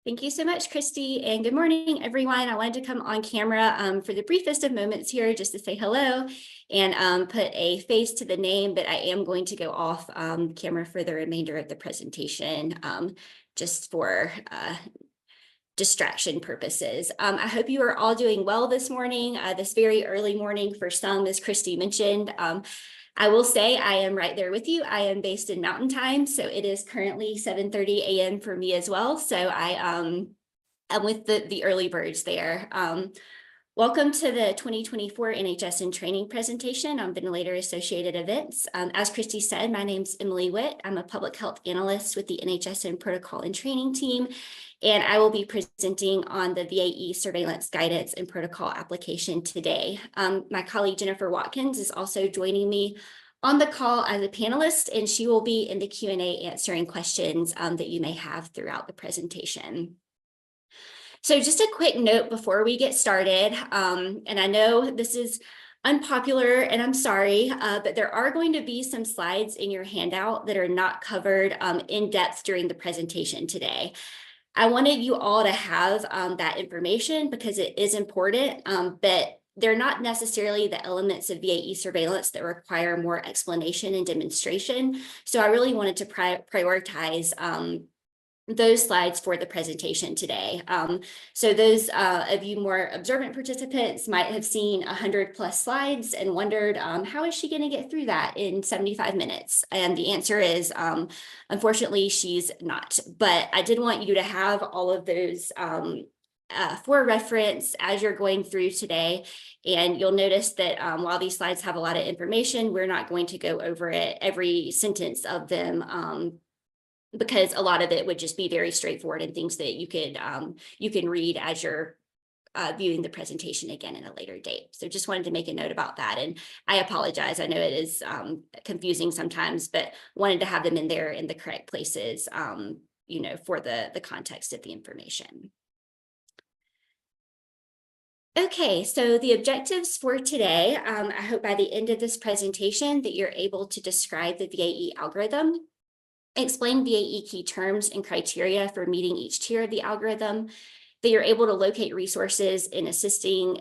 Thank you so much, Christy, and good morning, everyone. I wanted to come on camera for the briefest of moments here just to say hello and put a face to the name, but I am going to go off camera for the remainder of the presentation just for distraction purposes. I hope you are all doing well this morning, this very early morning for some, as Christy mentioned. I will say I am right there with you. I am based in Mountain Time, so it is currently 7:30 a.m. for me as well. So I'm with the early birds there. Welcome to the 2024 NHSN training presentation on ventilator-associated events. As Christy said, my name's Emily Witt. I'm a public health analyst with the NHSN protocol and training team, and I will be presenting on the VAE surveillance guidance and protocol application today. My colleague Jennifer Watkins is also joining me on the call as a panelist, and she will be in the Q&A answering questions that you may have throughout the presentation. So just a quick note before we get started, and I know this is unpopular and I'm sorry, but there are going to be some slides in your handout that are not covered in depth during the presentation today. I wanted you all to have that information because it is important, but they're not necessarily the elements of VAE surveillance that require more explanation and demonstration. So I really wanted to prioritize those slides for the presentation today. So those of you more observant participants might have seen 100+ slides and wondered, how is she going to get through that in 75 minutes? And the answer is, unfortunately, she's not. But I did want you to have all of those for reference as you're going through today. And you'll notice that while these slides have a lot of information, we're not going to go over it, every sentence of them, because a lot of it would just be very straightforward and things that you can read as you're viewing the presentation again in a later date. So just wanted to make a note about that. And I apologize. I know it is confusing sometimes, but wanted to have them in there in the correct places, for the context of the information. Okay, so the objectives for today, I hope by the end of this presentation that you're able to describe the VAE algorithm, explain VAE key terms and criteria for meeting each tier of the algorithm, that you're able to locate resources in assisting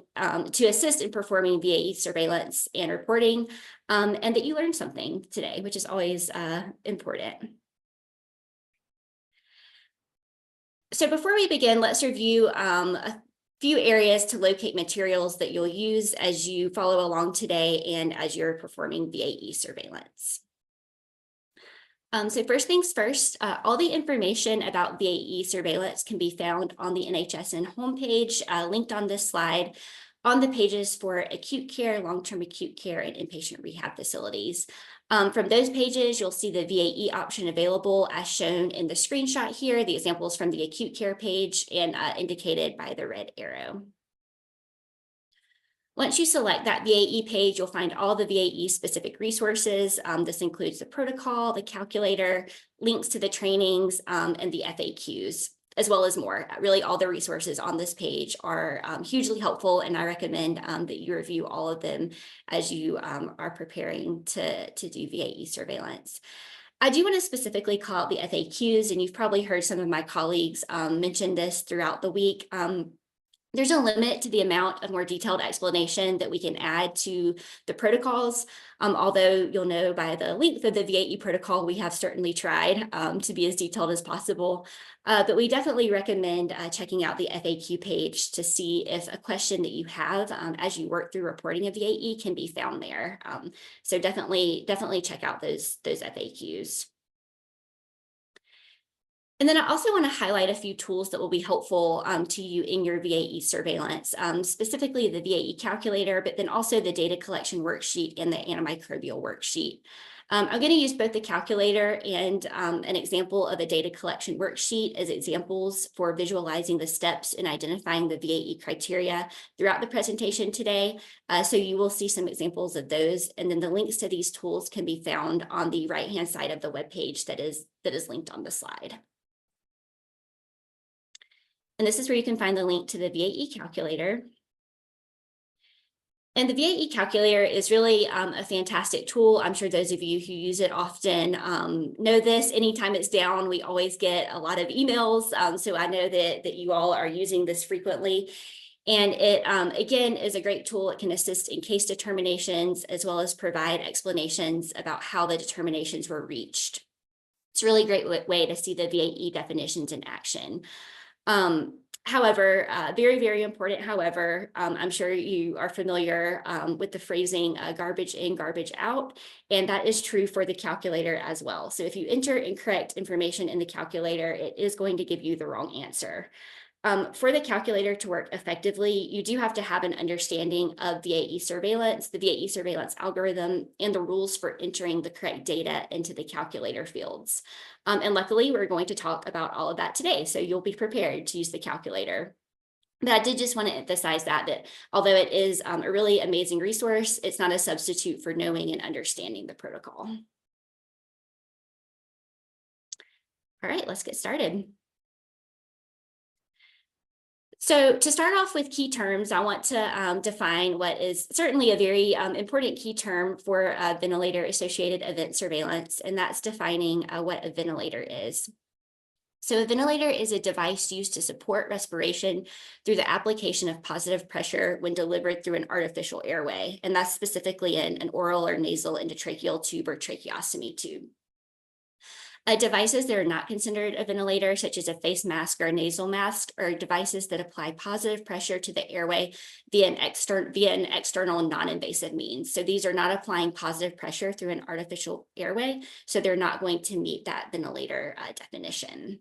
to assist in performing VAE surveillance and reporting, and that you learned something today, which is always important. So before we begin, let's review a few areas to locate materials that you'll use as you follow along today and as you're performing VAE surveillance. So first things first, all the information about VAE surveillance can be found on the NHSN homepage, linked on this slide, on the pages for acute care, long-term acute care, and inpatient rehab facilities. From those pages, you'll see the VAE option available as shown in the screenshot here, the examples from the acute care page and indicated by the red arrow. Once you select that VAE page, you'll find all the VAE specific resources. This includes the protocol, the calculator, links to the trainings, and the FAQs, as well as more. Really, all the resources on this page are hugely helpful, and I recommend that you review all of them as you are preparing to do VAE surveillance. I do want to specifically call out the FAQs, and you've probably heard some of my colleagues mention this throughout the week. There's a limit to the amount of more detailed explanation that we can add to the protocols, although you'll know by the length of the VAE protocol, we have certainly tried to be as detailed as possible. But we definitely recommend checking out the FAQ page to see if a question that you have as you work through reporting a VAE can be found there. So definitely check out those FAQs. And then I also want to highlight a few tools that will be helpful to you in your VAE surveillance, specifically the VAE calculator, but then also the data collection worksheet and the antimicrobial worksheet. I'm going to use both the calculator and an example of a data collection worksheet as examples for visualizing the steps in identifying the VAE criteria throughout the presentation today. So you will see some examples of those, and then the links to these tools can be found on the right-hand side of the webpage that is linked on the slide. And this is where you can find the link to the VAE calculator. And the VAE calculator is really a fantastic tool. I'm sure those of you who use it often know this. Anytime it's down, we always get a lot of emails. So I know that you all are using this frequently. And it, again, is a great tool. It can assist in case determinations as well as provide explanations about how the determinations were reached. It's a really great way to see the VAE definitions in action. However, very, very important, however, I'm sure you are familiar with the phrasing garbage in, garbage out, and that is true for the calculator as well. So if you enter incorrect information in the calculator, it is going to give you the wrong answer. For the calculator to work effectively, you do have to have an understanding of VAE surveillance, the VAE surveillance algorithm, and the rules for entering the correct data into the calculator fields. And luckily, we're going to talk about all of that today, so you'll be prepared to use the calculator. But I did just want to emphasize that although it is a really amazing resource, it's not a substitute for knowing and understanding the protocol. All right, let's get started. So to start off with key terms, I want to define what is certainly a very important key term for ventilator-associated event surveillance, and that's defining what a ventilator is. So a ventilator is a device used to support respiration through the application of positive pressure when delivered through an artificial airway, and that's specifically in an oral or nasal endotracheal tube or tracheostomy tube. Devices that are not considered a ventilator, such as a face mask or a nasal mask, are devices that apply positive pressure to the airway via an external non-invasive means. So these are not applying positive pressure through an artificial airway, so they're not going to meet that ventilator definition.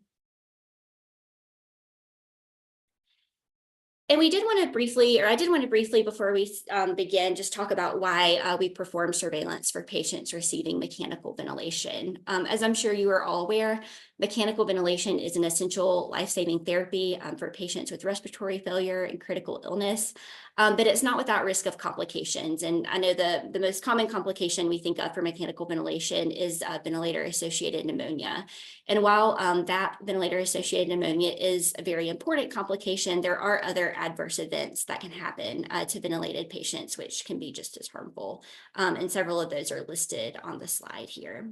And we did want to briefly, or I did want to briefly, before we begin, just talk about why we perform surveillance for patients receiving mechanical ventilation. As I'm sure you are all aware, mechanical ventilation is an essential life-saving therapy for patients with respiratory failure and critical illness, but it's not without risk of complications. And I know the most common complication we think of for mechanical ventilation is ventilator-associated pneumonia. And while that ventilator-associated pneumonia is a very important complication, there are other adverse events that can happen to ventilated patients, which can be just as harmful. And several of those are listed on the slide here.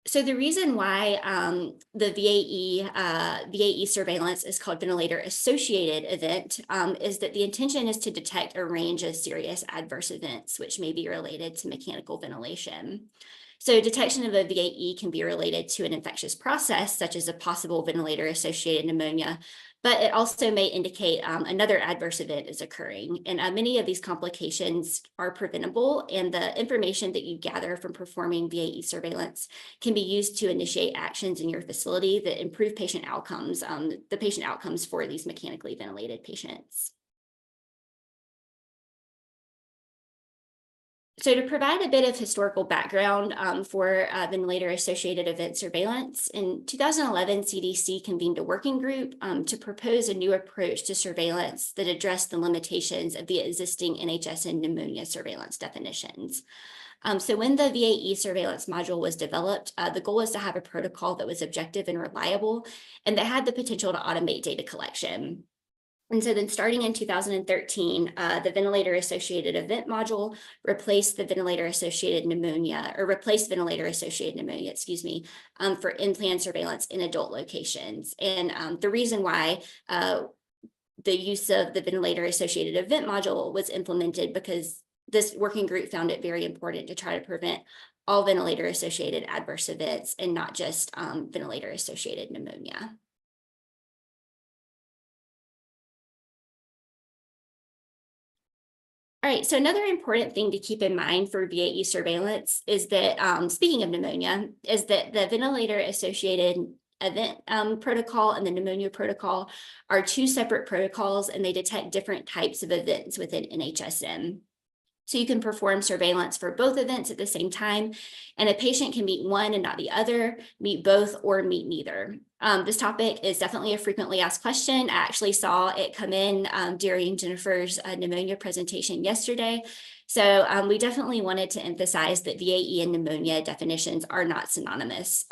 So the reason why the VAE surveillance is called ventilator-associated event is that the intention is to detect a range of serious adverse events, which may be related to mechanical ventilation. So detection of a VAE can be related to an infectious process, such as a possible ventilator-associated pneumonia, but it also may indicate another adverse event is occurring. And many of these complications are preventable, and the information that you gather from performing VAE surveillance can be used to initiate actions in your facility that improve patient outcomes, the patient outcomes for these mechanically ventilated patients. So to provide a bit of historical background for ventilator-associated event surveillance, in 2011, CDC convened a working group to propose a new approach to surveillance that addressed the limitations of the existing NHSN pneumonia surveillance definitions. So when the VAE surveillance module was developed, the goal was to have a protocol that was objective and reliable, and that had the potential to automate data collection. And so then starting in 2013, the ventilator-associated event module replaced ventilator-associated pneumonia, excuse me, for in-plan surveillance in adult locations. And the reason why the use of the ventilator-associated event module was implemented because this working group found it very important to try to prevent all ventilator-associated adverse events and not just ventilator-associated pneumonia. All right, so another important thing to keep in mind for VAE surveillance is that, speaking of pneumonia, is that the ventilator-associated event protocol and the pneumonia protocol are two separate protocols, and they detect different types of events within NHSN. So you can perform surveillance for both events at the same time, and a patient can meet one and not the other, meet both, or meet neither. This topic is definitely a frequently asked question. I actually saw it come in during Jennifer's pneumonia presentation yesterday. So we definitely wanted to emphasize that VAE and pneumonia definitions are not synonymous.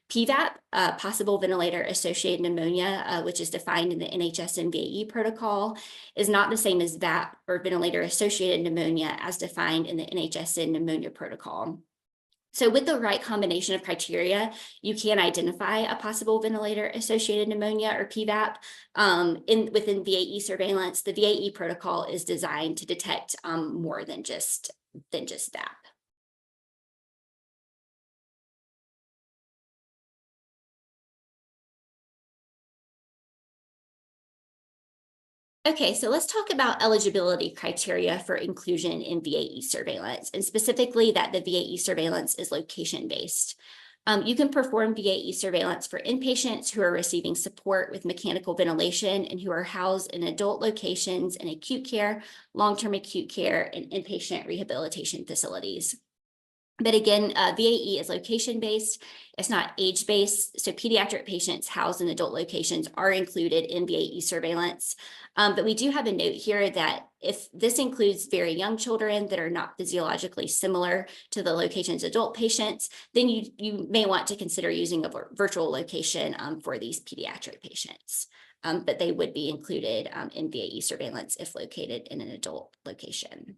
PVAP, possible ventilator-associated pneumonia, which is defined in the NHSN VAE protocol, is not the same as VAP, or ventilator-associated pneumonia, as defined in the NHSN pneumonia protocol. So with the right combination of criteria, you can identify a possible ventilator-associated pneumonia, or PVAP. Within VAE surveillance, the VAE protocol is designed to detect more than just VAP. Okay, so let's talk about eligibility criteria for inclusion in VAE surveillance, and specifically that the VAE surveillance is location-based. You can perform VAE surveillance for inpatients who are receiving support with mechanical ventilation and who are housed in adult locations in acute care, long-term acute care, and inpatient rehabilitation facilities. But again, VAE is location-based, it's not age-based, so pediatric patients housed in adult locations are included in VAE surveillance. But we do have a note here that if this includes very young children that are not physiologically similar to the location's adult patients, then you may want to consider using a virtual location for these pediatric patients. But they would be included in VAE surveillance if located in an adult location.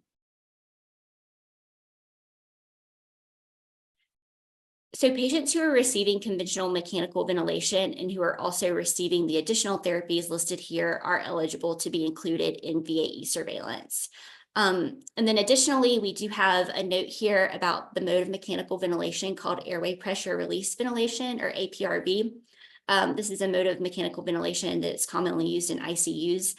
So patients who are receiving conventional mechanical ventilation and who are also receiving the additional therapies listed here are eligible to be included in VAE surveillance. And then additionally, we do have a note here about the mode of mechanical ventilation called airway pressure release ventilation, or APRV. This is a mode of mechanical ventilation that's commonly used in ICUs.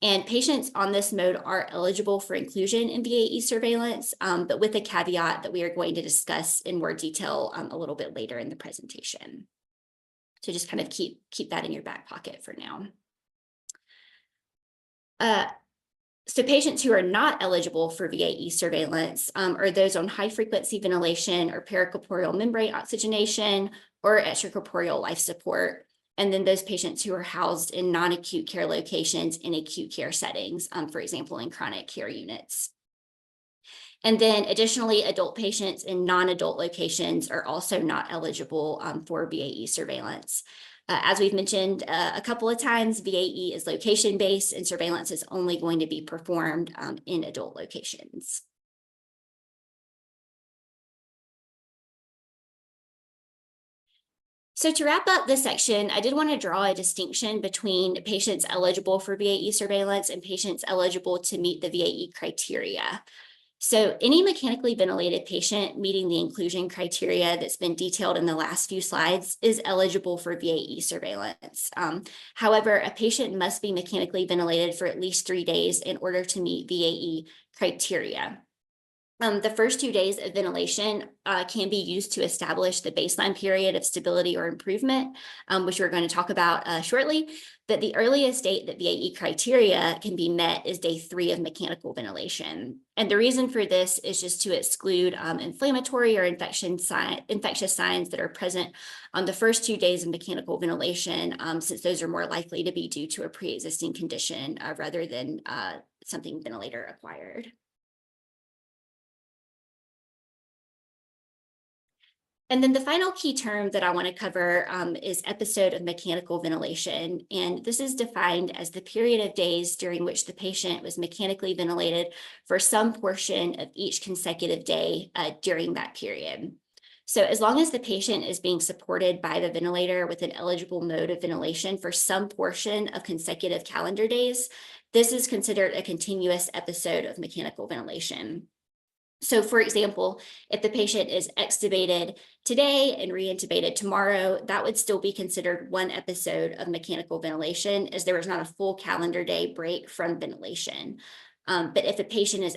And patients on this mode are eligible for inclusion in VAE surveillance, but with a caveat that we are going to discuss in more detail a little bit later in the presentation. So just kind of keep that in your back pocket for now. So patients who are not eligible for VAE surveillance are those on high frequency ventilation or pericorporeal membrane oxygenation or extracorporeal life support. And then those patients who are housed in non-acute care locations in acute care settings, for example, in chronic care units. And then additionally, adult patients in non-adult locations are also not eligible for VAE surveillance. As we've mentioned a couple of times, VAE is location-based and surveillance is only going to be performed in adult locations. So to wrap up this section, I did want to draw a distinction between patients eligible for VAE surveillance and patients eligible to meet the VAE criteria. So any mechanically ventilated patient meeting the inclusion criteria that's been detailed in the last few slides is eligible for VAE surveillance. However, a patient must be mechanically ventilated for at least 3 days in order to meet VAE criteria. The first 2 days of ventilation can be used to establish the baseline period of stability or improvement, which we're going to talk about shortly. But the earliest date that VAE criteria can be met is day 3 of mechanical ventilation. And the reason for this is just to exclude inflammatory or infectious signs that are present on the first 2 days of mechanical ventilation, since those are more likely to be due to a pre-existing condition rather than something ventilator acquired. And then the final key term that I want to cover is episode of mechanical ventilation. And this is defined as the period of days during which the patient was mechanically ventilated for some portion of each consecutive day during that period. So as long as the patient is being supported by the ventilator with an eligible mode of ventilation for some portion of consecutive calendar days, this is considered a continuous episode of mechanical ventilation. So for example, if the patient is extubated today and reintubated tomorrow, that would still be considered one episode of mechanical ventilation, as there was not a full calendar day break from ventilation. But if a patient is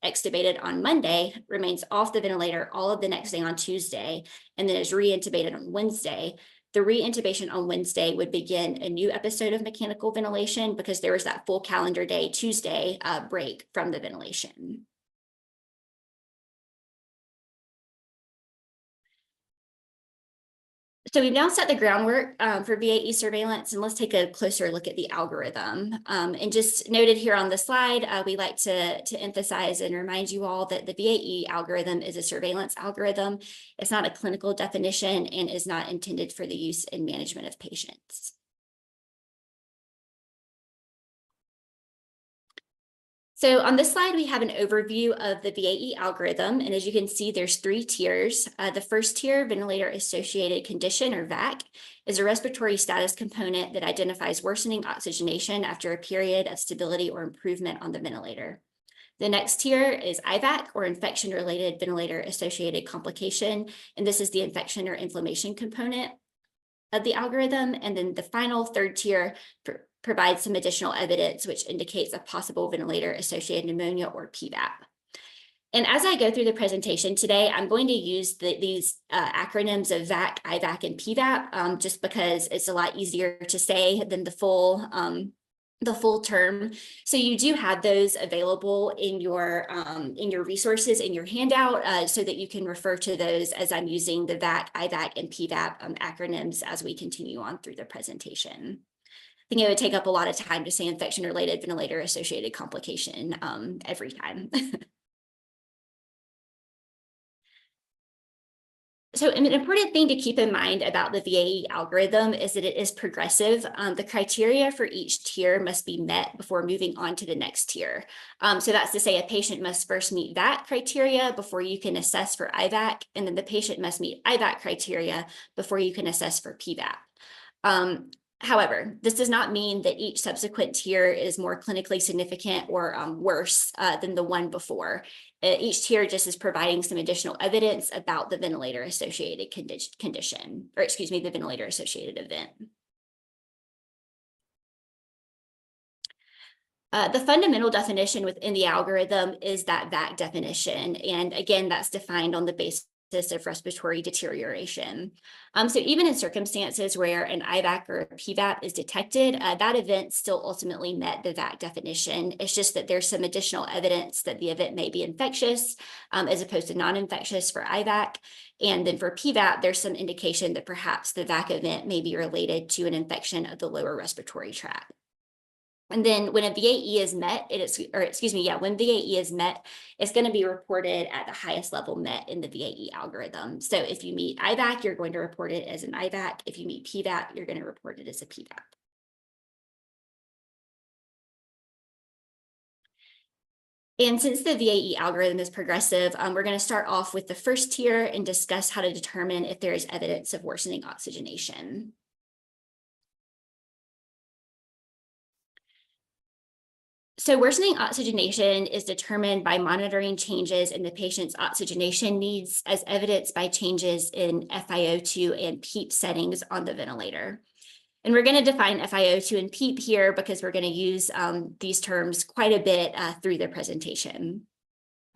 extubated on Monday, remains off the ventilator all of the next day on Tuesday, and then is reintubated on Wednesday, the reintubation on Wednesday would begin a new episode of mechanical ventilation because there was that full calendar day Tuesday break from the ventilation. So we've now set the groundwork for VAE surveillance, and let's take a closer look at the algorithm. And just noted here on the slide, we like to emphasize and remind you all that the VAE algorithm is a surveillance algorithm. It's not a clinical definition and is not intended for the use and management of patients. So on this slide, we have an overview of the VAE algorithm. And as you can see, there's 3 tiers. The first tier, ventilator-associated condition, or VAC, is a respiratory status component that identifies worsening oxygenation after a period of stability or improvement on the ventilator. The next tier is IVAC, or infection-related ventilator-associated complication. And this is the infection or inflammation component of the algorithm. And then the final 3rd tier provides some additional evidence which indicates a possible ventilator-associated pneumonia, or PVAP. And as I go through the presentation today, I'm going to use these acronyms of VAC, IVAC, and PVAP just because it's a lot easier to say than the full term. So you do have those available in your resources in your handout so that you can refer to those as I'm using the VAC, IVAC, and PVAP acronyms as we continue on through the presentation. I think it would take up a lot of time to say infection-related ventilator-associated complication every time. So an important thing to keep in mind about the VAE algorithm is that it is progressive. The criteria for each tier must be met before moving on to the next tier. So that's to say a patient must first meet VAC criteria before you can assess for IVAC, and then the patient must meet IVAC criteria before you can assess for PVAP. However, this does not mean that each subsequent tier is more clinically significant or worse than the one before. Each tier just is providing some additional evidence about the ventilator-associated condition, or excuse me, the ventilator-associated event. The fundamental definition within the algorithm is that VAC definition. And again, that's defined on the basis of respiratory deterioration. So even in circumstances where an IVAC or a PVAP is detected, that event still ultimately met the VAC definition. It's just that there's some additional evidence that the event may be infectious as opposed to non-infectious for IVAC. And then for PVAP, there's some indication that perhaps the VAC event may be related to an infection of the lower respiratory tract. And then when a VAE is met, when VAE is met, it's going to be reported at the highest level met in the VAE algorithm. So if you meet IVAC, you're going to report it as an IVAC. If you meet PVAP, you're going to report it as a PVAP. And since the VAE algorithm is progressive, we're going to start off with the first tier and discuss how to determine if there is evidence of worsening oxygenation. So worsening oxygenation is determined by monitoring changes in the patient's oxygenation needs as evidenced by changes in FiO2 and PEEP settings on the ventilator. And we're going to define FiO2 and PEEP here because we're going to use these terms quite a bit through the presentation.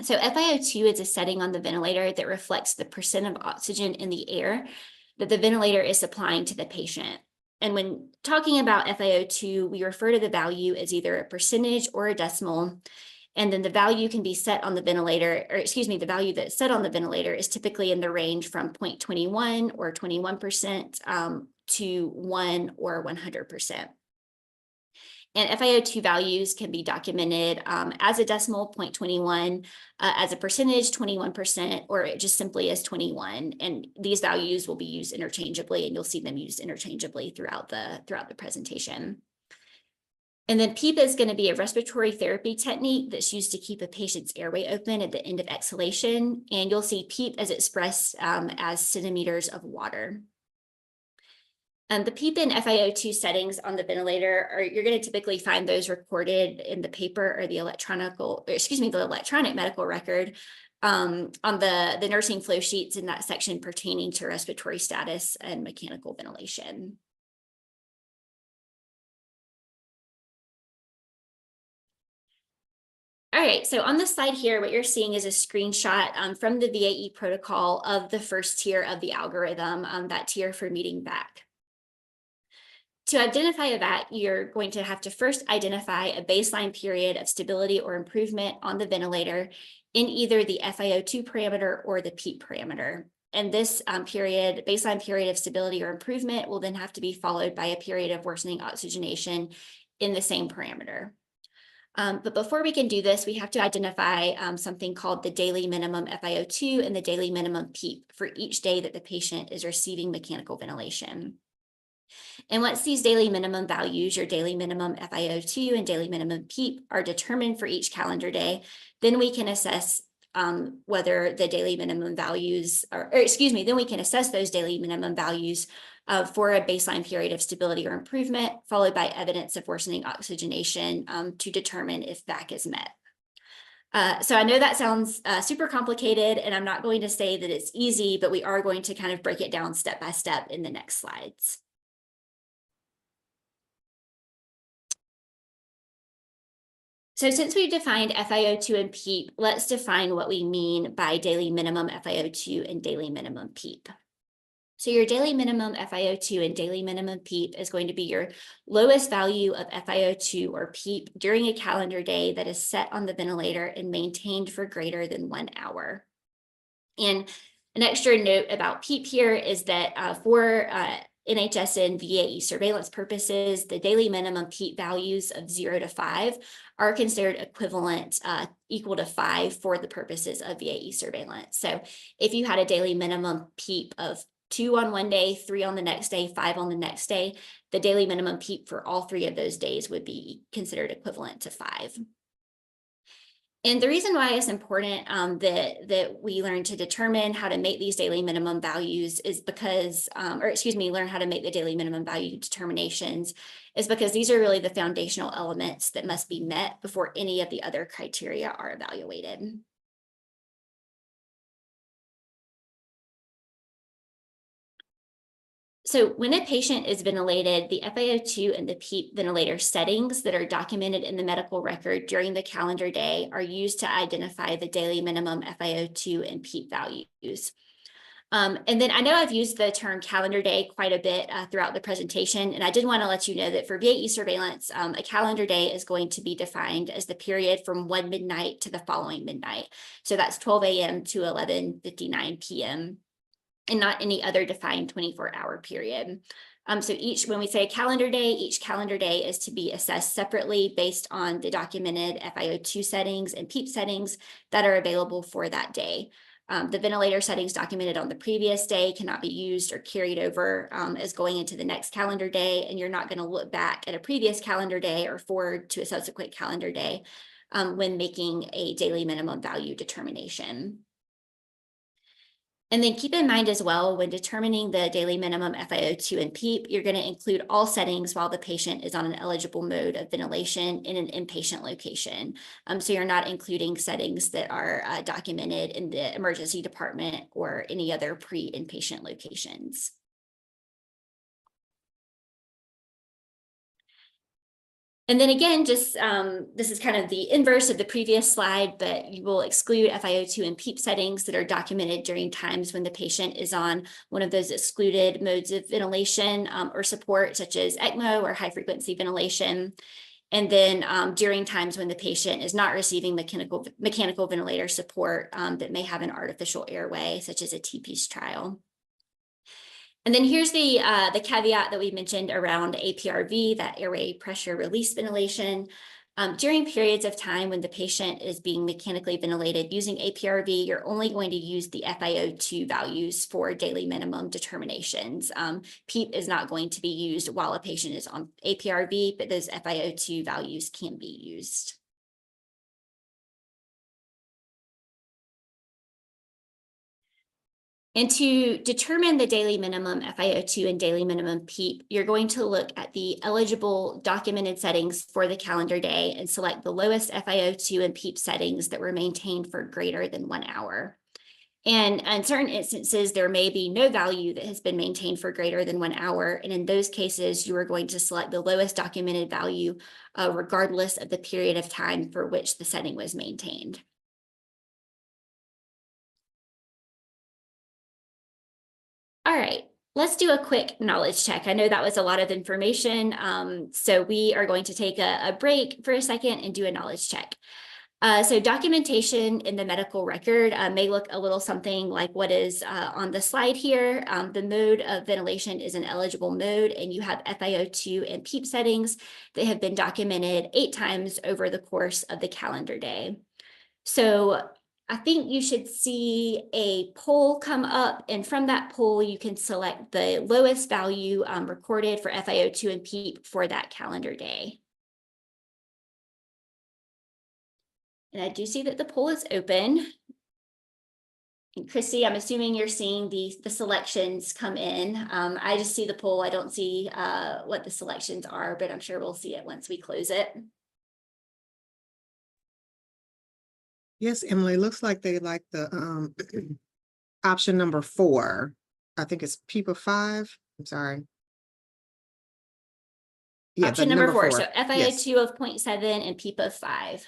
So FiO2 is a setting on the ventilator that reflects the percent of oxygen in the air that the ventilator is supplying to the patient. And when talking about FiO2, we refer to the value as either a percentage or a decimal. And then the value can be set on the ventilator, or excuse me, the value that's set on the ventilator is typically in the range from 0.21 or 21% to 1 or 100%. And FiO2 values can be documented as a decimal, 0.21, as a percentage, 21%, or just simply as 21. And these values will be used interchangeably, and you'll see them used interchangeably throughout the presentation. And then PEEP is going to be a respiratory therapy technique that's used to keep a patient's airway open at the end of exhalation. And you'll see PEEP as expressed as centimeters of water. The PEEP and FiO2 settings on the ventilator you're going to typically find those recorded in the paper or the electronic medical record on the nursing flow sheets in that section pertaining to respiratory status and mechanical ventilation. All right, so on the slide here, what you're seeing is a screenshot from the VAE protocol of the first tier of the algorithm, that tier for meeting VAC. To identify a VAC, you're going to have to first identify a baseline period of stability or improvement on the ventilator in either the FiO2 parameter or the PEEP parameter. And this baseline period of stability or improvement will then have to be followed by a period of worsening oxygenation in the same parameter. But before we can do this, we have to identify something called the daily minimum FiO2 and the daily minimum PEEP for each day that the patient is receiving mechanical ventilation. And once these daily minimum values, your daily minimum FiO2 and daily minimum PEEP, are determined for each calendar day, then we can assess whether the daily minimum values, then we can assess those daily minimum values for a baseline period of stability or improvement, followed by evidence of worsening oxygenation to determine if VAC is met. So I know that sounds super complicated, and I'm not going to say that it's easy, but we are going to kind of break it down step by step in the next slides. So since we've defined FiO2 and PEEP, let's define what we mean by daily minimum FiO2 and daily minimum PEEP. So your daily minimum FiO2 and daily minimum PEEP is going to be your lowest value of FiO2 or PEEP during a calendar day that is set on the ventilator and maintained for greater than 1 hour. And an extra note about PEEP here is that for NHSN VAE surveillance purposes, the daily minimum PEEP values of 0 to 5 are considered equivalent, equal to 5 for the purposes of VAE surveillance. So if you had a daily minimum PEEP of 2 on one day, 3 on the next day, 5 on the next day, the daily minimum PEEP for all 3 of those days would be considered equivalent to 5. And the reason why it's important that we learn to determine how to make these daily minimum values is because, learn how to make the daily minimum value determinations is because these are really the foundational elements that must be met before any of the other criteria are evaluated. So when a patient is ventilated, the FiO2 and the PEEP ventilator settings that are documented in the medical record during the calendar day are used to identify the daily minimum FiO2 and PEEP values. And then I know I've used the term calendar day quite a bit throughout the presentation, and I did want to let you know that for VAE surveillance, a calendar day is going to be defined as the period from 1 midnight to the following midnight. So that's 12 a.m. to 11:59 p.m. and not any other defined 24-hour period. So when we say calendar day, each calendar day is to be assessed separately based on the documented FiO2 settings and PEEP settings that are available for that day. The ventilator settings documented on the previous day cannot be used or carried over as going into the next calendar day, and you're not going to look back at a previous calendar day or forward to a subsequent calendar day when making a daily minimum value determination. And then keep in mind as well, when determining the daily minimum FiO2 and PEEP, you're going to include all settings while the patient is on an eligible mode of ventilation in an inpatient location. So you're not including settings that are documented in the emergency department or any other pre-inpatient locations. And then again, just this is kind of the inverse of the previous slide, but you will exclude FiO2 and PEEP settings that are documented during times when the patient is on one of those excluded modes of ventilation or support, such as ECMO or high frequency ventilation. And then during times when the patient is not receiving mechanical ventilator support that may have an artificial airway, such as a TPIECE trial. And then here's the caveat that we mentioned around APRV, that airway pressure release ventilation. During periods of time when the patient is being mechanically ventilated using APRV, you're only going to use the FiO2 values for daily minimum determinations. PEEP is not going to be used while a patient is on APRV, but those FiO2 values can be used. And to determine the daily minimum FiO2 and daily minimum PEEP, you're going to look at the eligible documented settings for the calendar day and select the lowest FiO2 and PEEP settings that were maintained for greater than 1 hour. And in certain instances, there may be no value that has been maintained for greater than 1 hour. And in those cases, you are going to select the lowest documented value, regardless of the period of time for which the setting was maintained. All right, let's do a quick knowledge check. I know that was a lot of information, so we are going to take a break for a second and do a knowledge check. So documentation in the medical record may look a little something like what is on the slide here. The mode of ventilation is an eligible mode, and you have FiO2 and PEEP settings that have been documented 8 times over the course of the calendar day. So I think you should see a poll come up, and from that poll, you can select the lowest value recorded for FiO2 and PEEP for that calendar day. And I do see that the poll is open. And Christy, I'm assuming you're seeing the selections come in. I just see the poll. I don't see what the selections are, but I'm sure we'll see it once we close it. Yes, Emily, looks like they like the option number 4. I think it's PEEP of 5. I'm sorry. Yeah, Option number 4. So FiO2 yes. of 0.7 and PEEP of 5.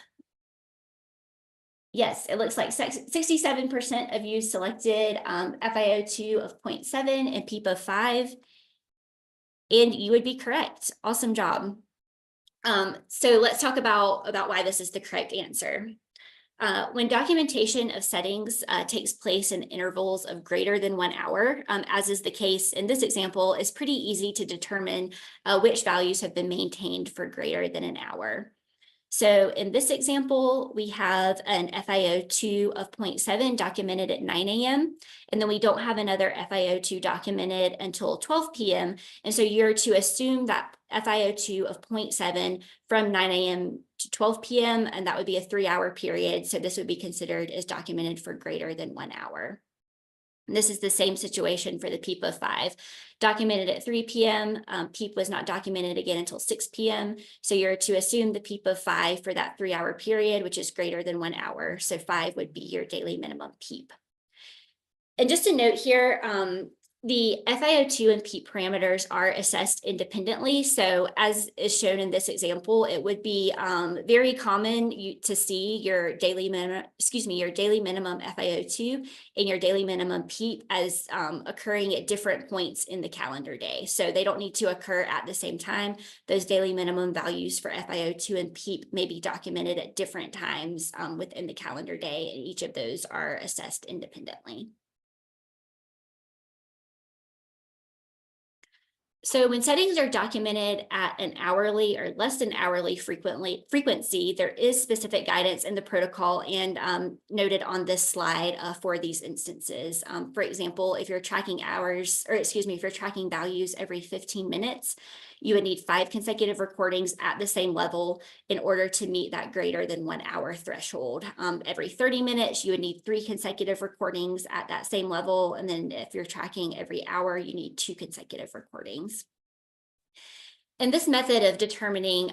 Yes, it looks like 67% of you selected FiO2 of 0.7 and PEEP of 5. And you would be correct. Awesome job. So let's talk about why this is the correct answer. When documentation of settings takes place in intervals of greater than 1 hour, as is the case in this example, it's pretty easy to determine which values have been maintained for greater than an hour. So in this example, we have an FiO2 of 0.7 documented at 9 a.m. And then we don't have another FiO2 documented until 12 p.m. And so you're to assume that FiO2 of 0.7 from 9 a.m. to 12 p.m. And that would be a 3-hour period. So this would be considered as documented for greater than 1 hour. And this is the same situation for the PEEP of 5, documented at 3 p.m. PEEP was not documented again until 6 p.m. So you're to assume the PEEP of 5 for that 3-hour period, which is greater than 1 hour. So 5 would be your daily minimum PEEP. And just a note here, the FiO2 and PEEP parameters are assessed independently. So as is shown in this example, it would be very common to see your daily minimum FiO2 and your daily minimum PEEP as occurring at different points in the calendar day. So they don't need to occur at the same time. Those daily minimum values for FiO2 and PEEP may be documented at different times within the calendar day, and each of those are assessed independently. So when settings are documented at an hourly or less than hourly frequency, there is specific guidance in the protocol and noted on this slide for these instances. For example, if you're tracking if you're tracking values every 15 minutes, you would need 5 consecutive recordings at the same level in order to meet that greater than 1 hour threshold. Every 30 minutes, you would need 3 consecutive recordings at that same level. And then if you're tracking every hour, you need 2 consecutive recordings. And this method of determining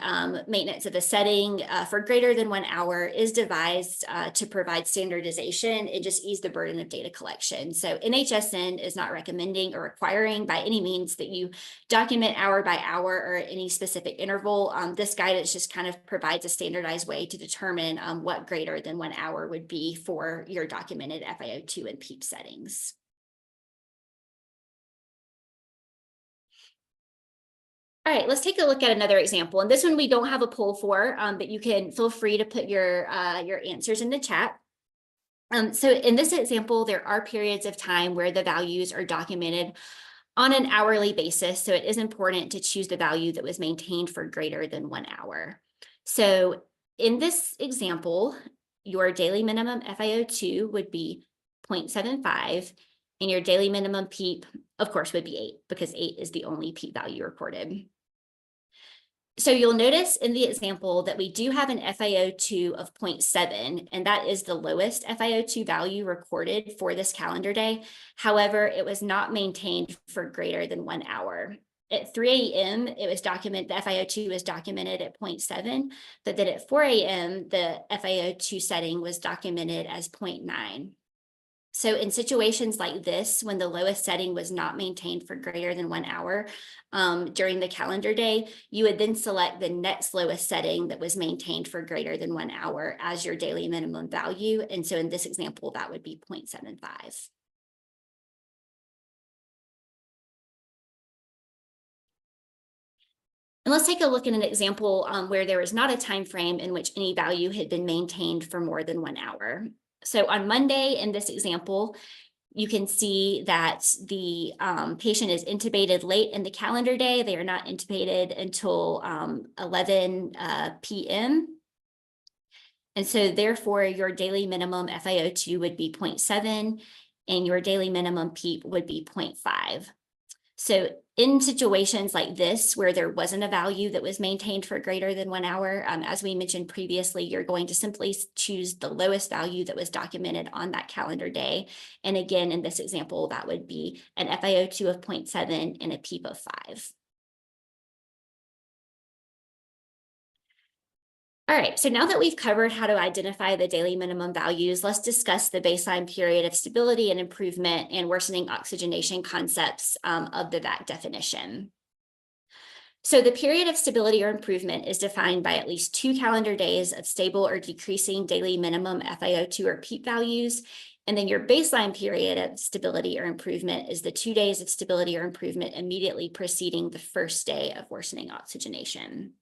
maintenance of a setting for greater than 1 hour is devised to provide standardization and just ease the burden of data collection. So NHSN is not recommending or requiring by any means that you document hour by hour or any specific interval. This guidance just kind of provides a standardized way to determine what greater than 1 hour would be for your documented FiO2 and PEEP settings. All right, let's take a look at another example. And this one we don't have a poll for, but you can feel free to put your answers in the chat. So in this example, there are periods of time where the values are documented on an hourly basis. So it is important to choose the value that was maintained for greater than 1 hour. So in this example, your daily minimum FiO2 would be 0.75, and your daily minimum PEEP, of course, would be 8 because 8 is the only PEEP value recorded. So you'll notice in the example that we do have an FiO2 of 0.7, and that is the lowest FiO2 value recorded for this calendar day. However, it was not maintained for greater than 1 hour. At 3 a.m., it was documented, the FiO2 was documented at 0.7, but then at 4 a.m., the FiO2 setting was documented as 0.9. So in situations like this, when the lowest setting was not maintained for greater than 1 hour during the calendar day, you would then select the next lowest setting that was maintained for greater than 1 hour as your daily minimum value. And so in this example, that would be 0.75. And let's take a look at an example where there was not a time frame in which any value had been maintained for more than 1 hour. So on Monday in this example, you can see that the patient is intubated late in the calendar day. They are not intubated until 11 p.m. And so therefore your daily minimum FiO2 would be 0.7 and your daily minimum PEEP would be 0.5. So in situations like this, where there wasn't a value that was maintained for greater than 1 hour, as we mentioned previously, you're going to simply choose the lowest value that was documented on that calendar day. And again, in this example, that would be an FiO2 of 0.7 and a PEEP of 5. All right, so now that we've covered how to identify the daily minimum values, let's discuss the baseline period of stability and improvement and worsening oxygenation concepts of the VAC definition. So the period of stability or improvement is defined by at least 2 calendar days of stable or decreasing daily minimum FiO2 or PEEP values. And then your baseline period of stability or improvement is the 2 days of stability or improvement immediately preceding the first day of worsening oxygenation.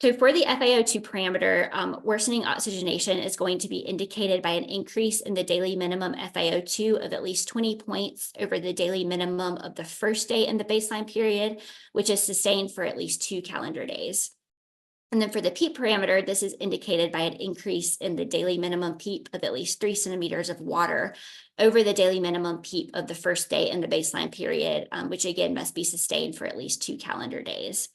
So for the FiO2 parameter, worsening oxygenation is going to be indicated by an increase in the daily minimum FiO2 of at least 20 points over the daily minimum of the first day in the baseline period, which is sustained for at least 2 calendar days. And then for the PEEP parameter, this is indicated by an increase in the daily minimum PEEP of at least 3 centimeters of water over the daily minimum PEEP of the first day in the baseline period, which again must be sustained for at least 2 calendar days.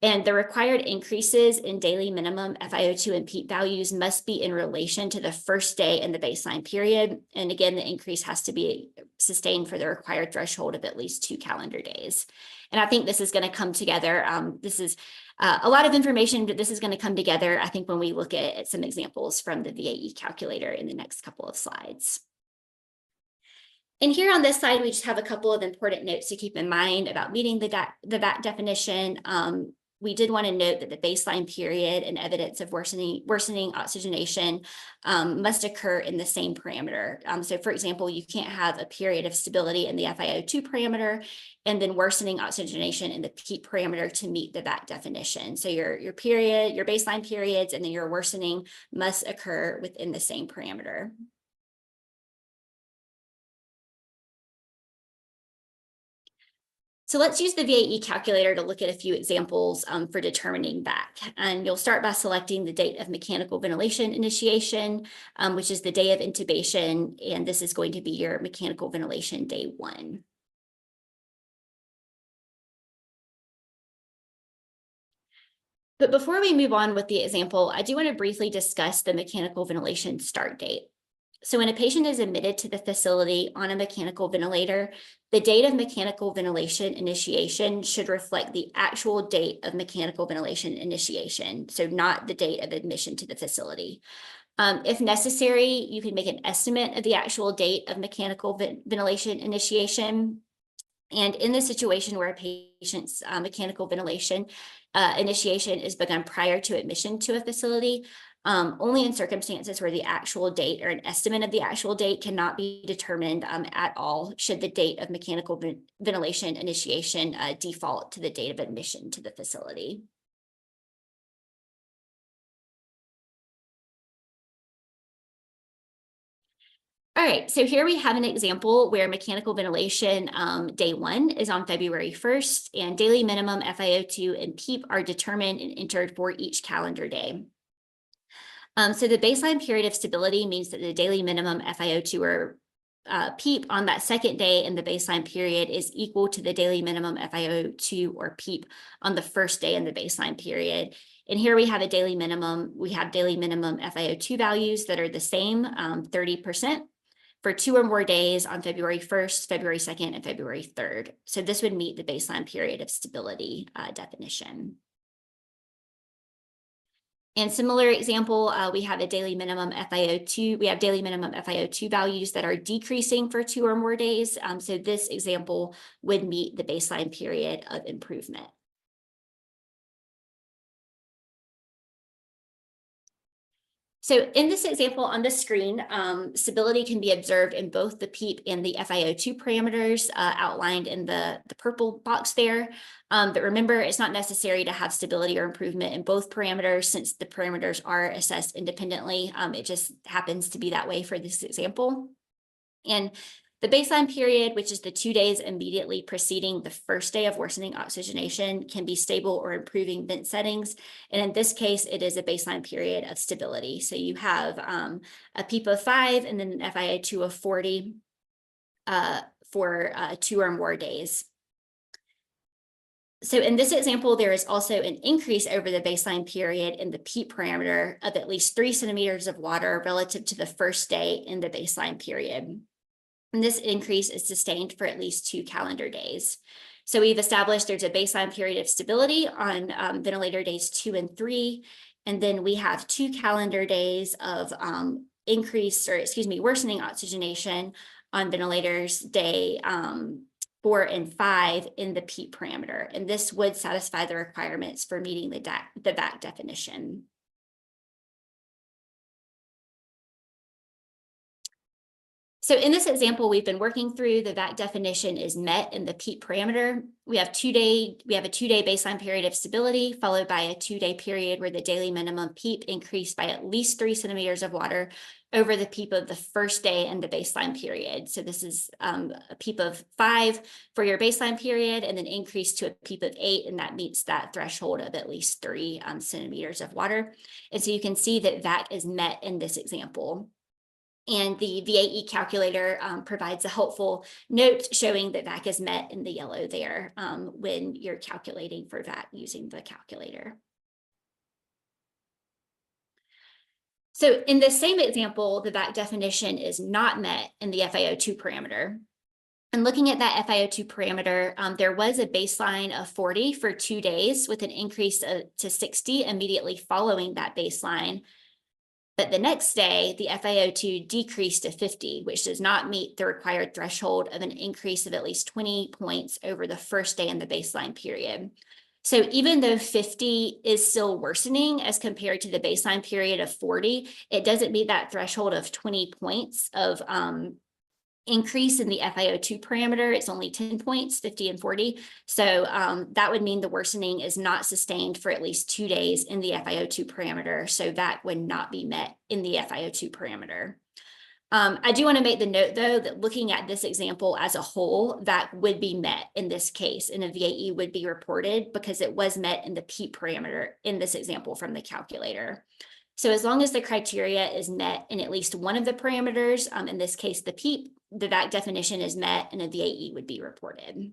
And the required increases in daily minimum FiO2 and PEEP values must be in relation to the first day in the baseline period. And again, the increase has to be sustained for the required threshold of at least 2 calendar days. And I think this is going to come together. This is a lot of information, but this is going to come together, I think, when we look at some examples from the VAE calculator in the next couple of slides. And here on this slide, we just have a couple of important notes to keep in mind about meeting the VAC definition. We did want to note that the baseline period and evidence of worsening oxygenation must occur in the same parameter. So for example, you can't have a period of stability in the FiO2 parameter and then worsening oxygenation in the PEEP parameter to meet the VAC definition. So your period, your baseline periods, and then your worsening must occur within the same parameter. So let's use the VAE calculator to look at a few examples for determining VAC. And you'll start by selecting the date of mechanical ventilation initiation, which is the day of intubation, and this is going to be your mechanical ventilation day 1. But before we move on with the example, I do want to briefly discuss the mechanical ventilation start date. So when a patient is admitted to the facility on a mechanical ventilator, the date of mechanical ventilation initiation should reflect the actual date of mechanical ventilation initiation, so not the date of admission to the facility. If necessary, you can make an estimate of the actual date of mechanical ventilation initiation. And in the situation where a patient's mechanical ventilation initiation is begun prior to admission to a facility, only in circumstances where the actual date or an estimate of the actual date cannot be determined at all should the date of mechanical ventilation initiation default to the date of admission to the facility. All right, so here we have an example where mechanical ventilation day 1 is on February 1st, and daily minimum FiO2 and PEEP are determined and entered for each calendar day. So the baseline period of stability means that the daily minimum FiO2 or PEEP on that second day in the baseline period is equal to the daily minimum FiO2 or PEEP on the first day in the baseline period. And here we have a daily minimum. We have daily minimum FiO2 values that are the same, 30%. For 2 or more days on February 1st, February 2nd, and February 3rd. So this would meet the baseline period of stability definition. And similar example, we have a daily minimum FiO2. We have daily minimum FiO2 values that are decreasing for 2 or more days. So this example would meet the baseline period of improvement. So in this example on the screen, stability can be observed in both the PEEP and the FiO2 parameters outlined in the purple box there. But remember, it's not necessary to have stability or improvement in both parameters since the parameters are assessed independently. It just happens to be that way for this example. And the baseline period, which is the 2 days immediately preceding the first day of worsening oxygenation, can be stable or improving vent settings. And in this case, it is a baseline period of stability. So you have a PEEP of 5 and then an FiO2 of 40 for 2 or more days. So in this example, there is also an increase over the baseline period in the PEEP parameter of at least 3 centimeters of water relative to the first day in the baseline period. And this increase is sustained for at least 2 calendar days. So we've established there's a baseline period of stability on ventilator days 2 and 3. And then we have 2 calendar days of worsening oxygenation on ventilators day 4 and 5 in the PEEP parameter. And this would satisfy the requirements for meeting the VAC definition. So in this example, we've been working through the VAC definition is met in the PEEP parameter. We have a 2-day baseline period of stability, followed by a 2-day period where the daily minimum PEEP increased by at least 3 centimeters of water over the PEEP of the first day in the baseline period. So this is a PEEP of 5 for your baseline period, and then increase to a PEEP of 8, and that meets that threshold of at least 3 centimeters of water. And so you can see that VAC is met in this example. And the VAE calculator provides a helpful note showing that VAC is met in the yellow there when you're calculating for VAC using the calculator. So in the same example, the VAC definition is not met in the FiO2 parameter. And looking at that FiO2 parameter, there was a baseline of 40 for 2 days with an increase to 60 immediately following that baseline. But the next day, the FiO2 decreased to 50, which does not meet the required threshold of an increase of at least 20 points over the first day in the baseline period. So even though 50 is still worsening as compared to the baseline period of 40, it doesn't meet that threshold of 20 points of increase in the FiO2 parameter. It's only 10 points, 50 and 40. So that would mean the worsening is not sustained for at least 2 days in the FiO2 parameter. So that would not be met in the FiO2 parameter. I do want to make the note, though, that looking at this example as a whole, that would be met in this case, and a VAE would be reported because it was met in the PEEP parameter in this example from the calculator. So as long as the criteria is met in at least one of the parameters, in this case, the PEEP, the VAC definition is met and a VAE would be reported.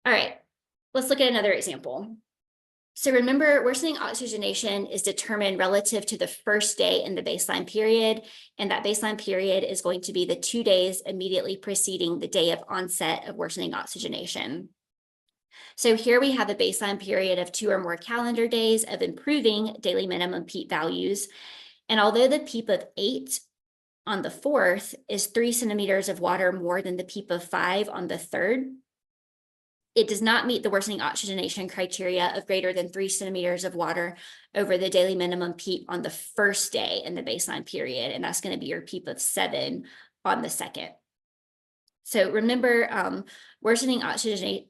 All right, let's look at another example. So remember, worsening oxygenation is determined relative to the first day in the baseline period, and that baseline period is going to be the 2 days immediately preceding the day of onset of worsening oxygenation. So here we have a baseline period of 2 or more calendar days of improving daily minimum PEEP values. And although the PEEP of 8 on the 4th is 3 centimeters of water more than the PEEP of 5 on the 3rd, it does not meet the worsening oxygenation criteria of greater than 3 centimeters of water over the daily minimum PEEP on the first day in the baseline period. And that's going to be your PEEP of 7 on the 2nd. So remember, worsening oxygenation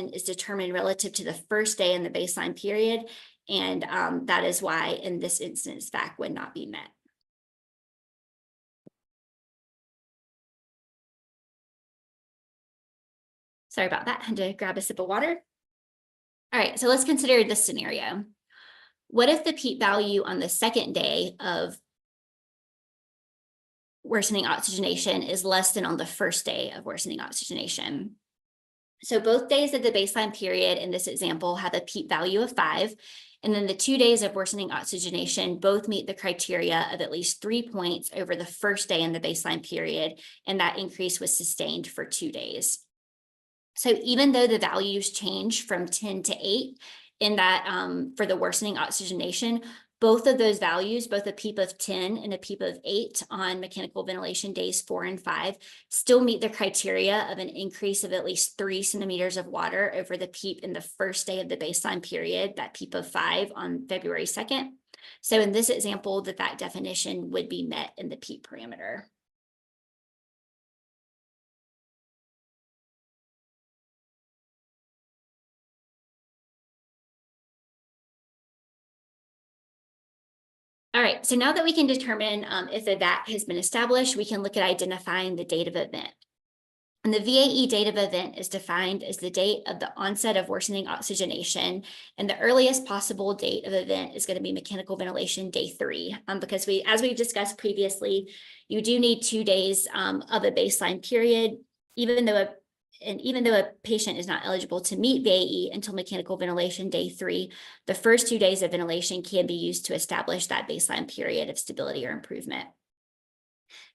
is determined relative to the first day in the baseline period. And that is why in this instance, VAC would not be met. Sorry about that, I had to grab a sip of water. All right, so let's consider this scenario. What if the PEEP value on the 2nd day of worsening oxygenation is less than on the first day of worsening oxygenation? So both days of the baseline period in this example have a PEEP value of 5, and then the 2 days of worsening oxygenation both meet the criteria of at least 3 points over the first day in the baseline period, and that increase was sustained for 2 days. So even though the values change from 10 to 8 in that for the worsening oxygenation, Both of those values, both a PEEP of 10 and a PEEP of 8 on mechanical ventilation days 4 and 5, still meet the criteria of an increase of at least 3 centimeters of water over the PEEP in the first day of the baseline period, that PEEP of 5 on February 2nd. So in this example, that definition would be met in the PEEP parameter. All right, so now that we can determine if a VAC has been established, we can look at identifying the date of event. And the VAE date of event is defined as the date of the onset of worsening oxygenation, and the earliest possible date of event is going to be mechanical ventilation day 3, because as we discussed previously, you do need 2 days of a baseline period, even though a patient is not eligible to meet VAE until mechanical ventilation day 3, the first 2 days of ventilation can be used to establish that baseline period of stability or improvement.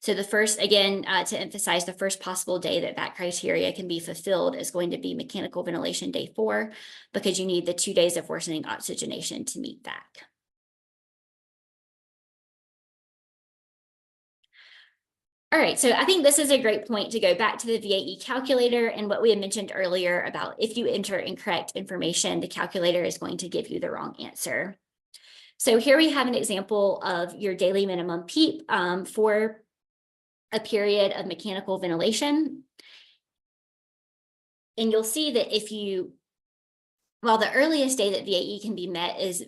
So the first, again, to emphasize, the first possible day that criteria can be fulfilled is going to be mechanical ventilation day 4, because you need the 2 days of worsening oxygenation to meet that. All right, so I think this is a great point to go back to the VAE calculator and what we had mentioned earlier about if you enter incorrect information, the calculator is going to give you the wrong answer. So here we have an example of your daily minimum PEEP for a period of mechanical ventilation. And you'll see that while the earliest day that VAE can be met is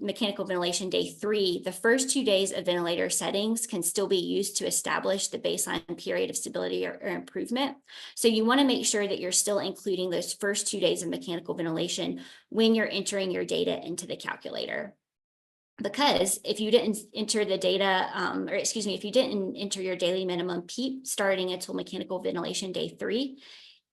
mechanical ventilation day 3, the first 2 days of ventilator settings can still be used to establish the baseline period of stability or improvement. So you want to make sure that you're still including those first 2 days of mechanical ventilation when you're entering your data into the calculator. Because if you didn't enter the data, if you didn't enter your daily minimum PEEP starting until mechanical ventilation day 3,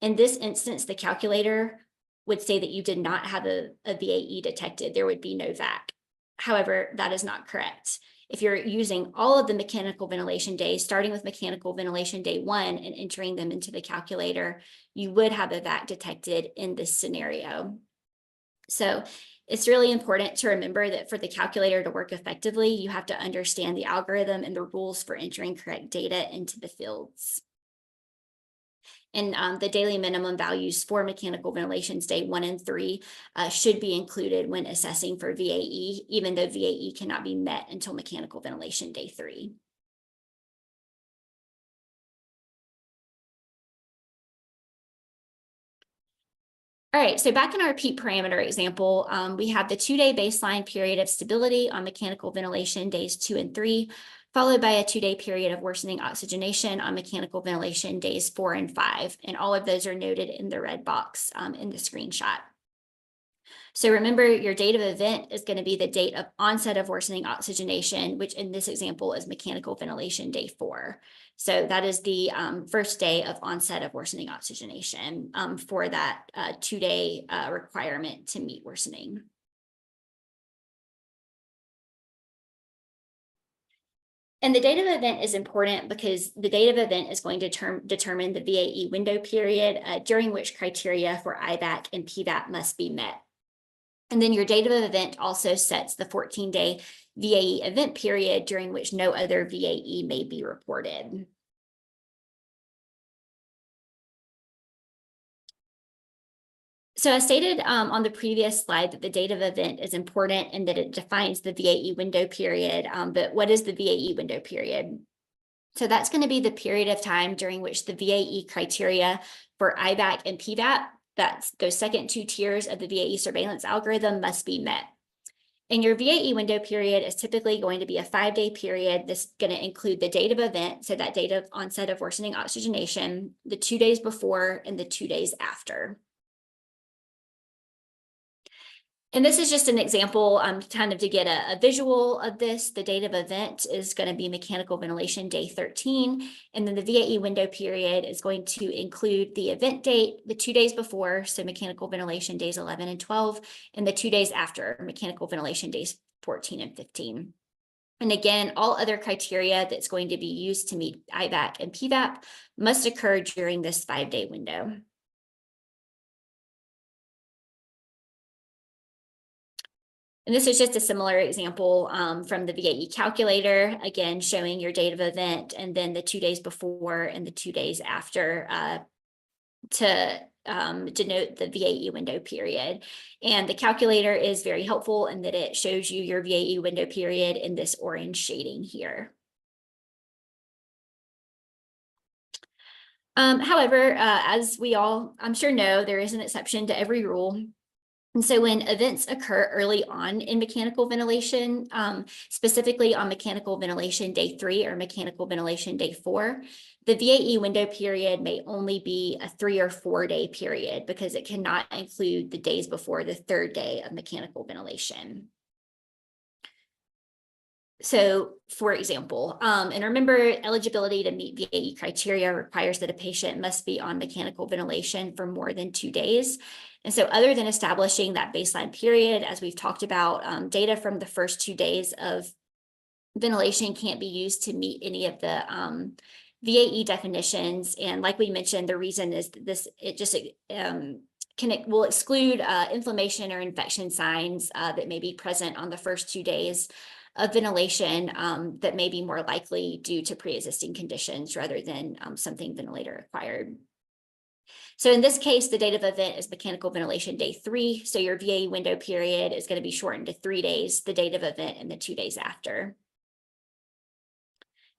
in this instance, the calculator would say that you did not have a VAE detected. There would be no VAC. However, that is not correct. If you're using all of the mechanical ventilation days, starting with mechanical ventilation day 1 and entering them into the calculator, you would have a VAC detected in this scenario. So it's really important to remember that for the calculator to work effectively, you have to understand the algorithm and the rules for entering correct data into the fields. And the daily minimum values for mechanical ventilations day 1 and 3 should be included when assessing for VAE, even though VAE cannot be met until mechanical ventilation day 3. All right, so back in our PEEP parameter example, we have the 2-day baseline period of stability on mechanical ventilation days 2 and 3, followed by a 2-day period of worsening oxygenation on mechanical ventilation days 4 and 5. And all of those are noted in the red box in the screenshot. So remember, your date of event is going to be the date of onset of worsening oxygenation, which in this example is mechanical ventilation day 4. So that is the first day of onset of worsening oxygenation for that 2-day requirement to meet worsening. And the date of event is important because the date of event is going to determine the VAE window period during which criteria for IVAC and PVAP must be met. And then your date of event also sets the 14-day VAE event period during which no other VAE may be reported. So as stated on the previous slide, that the date of event is important and that it defines the VAE window period. But what is the VAE window period? So that's going to be the period of time during which the VAE criteria for IVAC and PVAP, that's those second 2 tiers of the VAE surveillance algorithm, must be met. And your VAE window period is typically going to be a 5-day period. This is going to include the date of event, so that date of onset of worsening oxygenation, the 2 days before, and the 2 days after. And this is just an example kind of to get a visual of this. The date of event is going to be mechanical ventilation day 13. And then the VAE window period is going to include the event date, the 2 days before, so mechanical ventilation days 11 and 12, and the 2 days after, mechanical ventilation days 14 and 15. And again, all other criteria that's going to be used to meet IVAC and PVAP must occur during this 5-day window. And this is just a similar example from the VAE calculator, again, showing your date of event and then the 2 days before and the 2 days after to denote the VAE window period. And the calculator is very helpful in that it shows you your VAE window period in this orange shading here. However, as we all, I'm sure know, there is an exception to every rule. And so when events occur early on in mechanical ventilation, specifically on mechanical ventilation day 3 or mechanical ventilation day 4, the VAE window period may only be a 3 or 4 day period because it cannot include the days before the 3rd day of mechanical ventilation. So, for example, and remember, eligibility to meet VAE criteria requires that a patient must be on mechanical ventilation for more than 2 days. And so other than establishing that baseline period, as we've talked about, data from the first 2 days of ventilation can't be used to meet any of the VAE definitions. And like we mentioned, the reason is this, it just will exclude inflammation or infection signs that may be present on the first 2 days of ventilation that may be more likely due to pre-existing conditions rather than something ventilator acquired. So in this case, the date of event is mechanical ventilation day 3. So your VAE window period is going to be shortened to 3 days, the date of event and the 2 days after.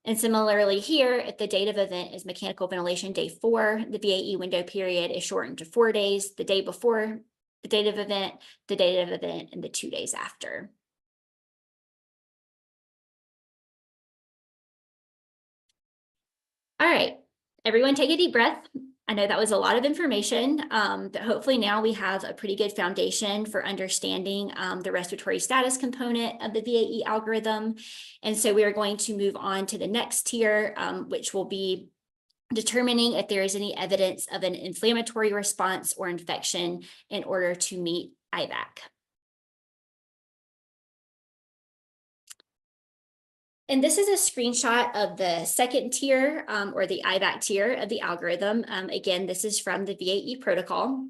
And similarly here, if the date of event is mechanical ventilation day 4, the VAE window period is shortened to 4 days, the day before the date of event, the date of event, and the 2 days after. All right, everyone take a deep breath. I know that was a lot of information, but hopefully now we have a pretty good foundation for understanding the respiratory status component of the VAE algorithm. And so we are going to move on to the next tier, which will be determining if there is any evidence of an inflammatory response or infection in order to meet IVAC. And this is a screenshot of the second tier or the IVAC tier of the algorithm. Again, this is from the VAE protocol.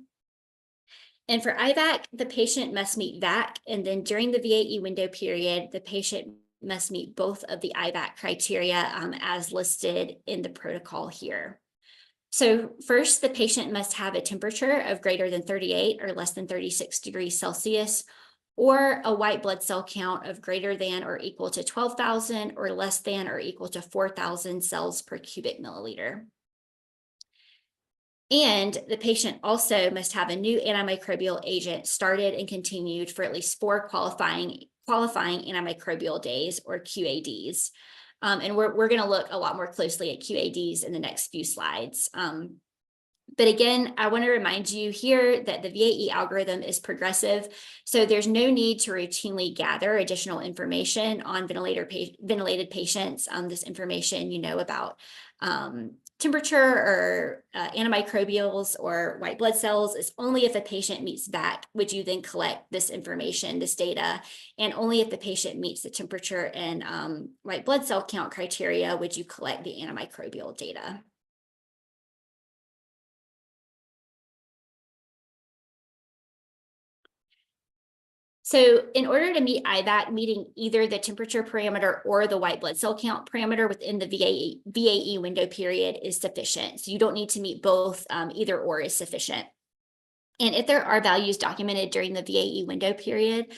And for IVAC, the patient must meet VAC, and then during the VAE window period, the patient must meet both of the IVAC criteria as listed in the protocol here. So first, the patient must have a temperature of greater than 38 or less than 36 degrees Celsius, or a white blood cell count of greater than or equal to 12,000 or less than or equal to 4,000 cells per cubic milliliter. And the patient also must have a new antimicrobial agent started and continued for at least 4 qualifying antimicrobial days or QADs. And we're going to look a lot more closely at QADs in the next few slides. But again, I want to remind you here that the VAE algorithm is progressive, so there's no need to routinely gather additional information on ventilated patients. This information you know about temperature or antimicrobials or white blood cells is only if a patient meets VAC would you then collect this information, this data, and only if the patient meets the temperature and white blood cell count criteria would you collect the antimicrobial data. So in order to meet IVAC, meeting either the temperature parameter or the white blood cell count parameter within the VAE window period is sufficient. So you don't need to meet both, either or is sufficient. And if there are values documented during the VAE window period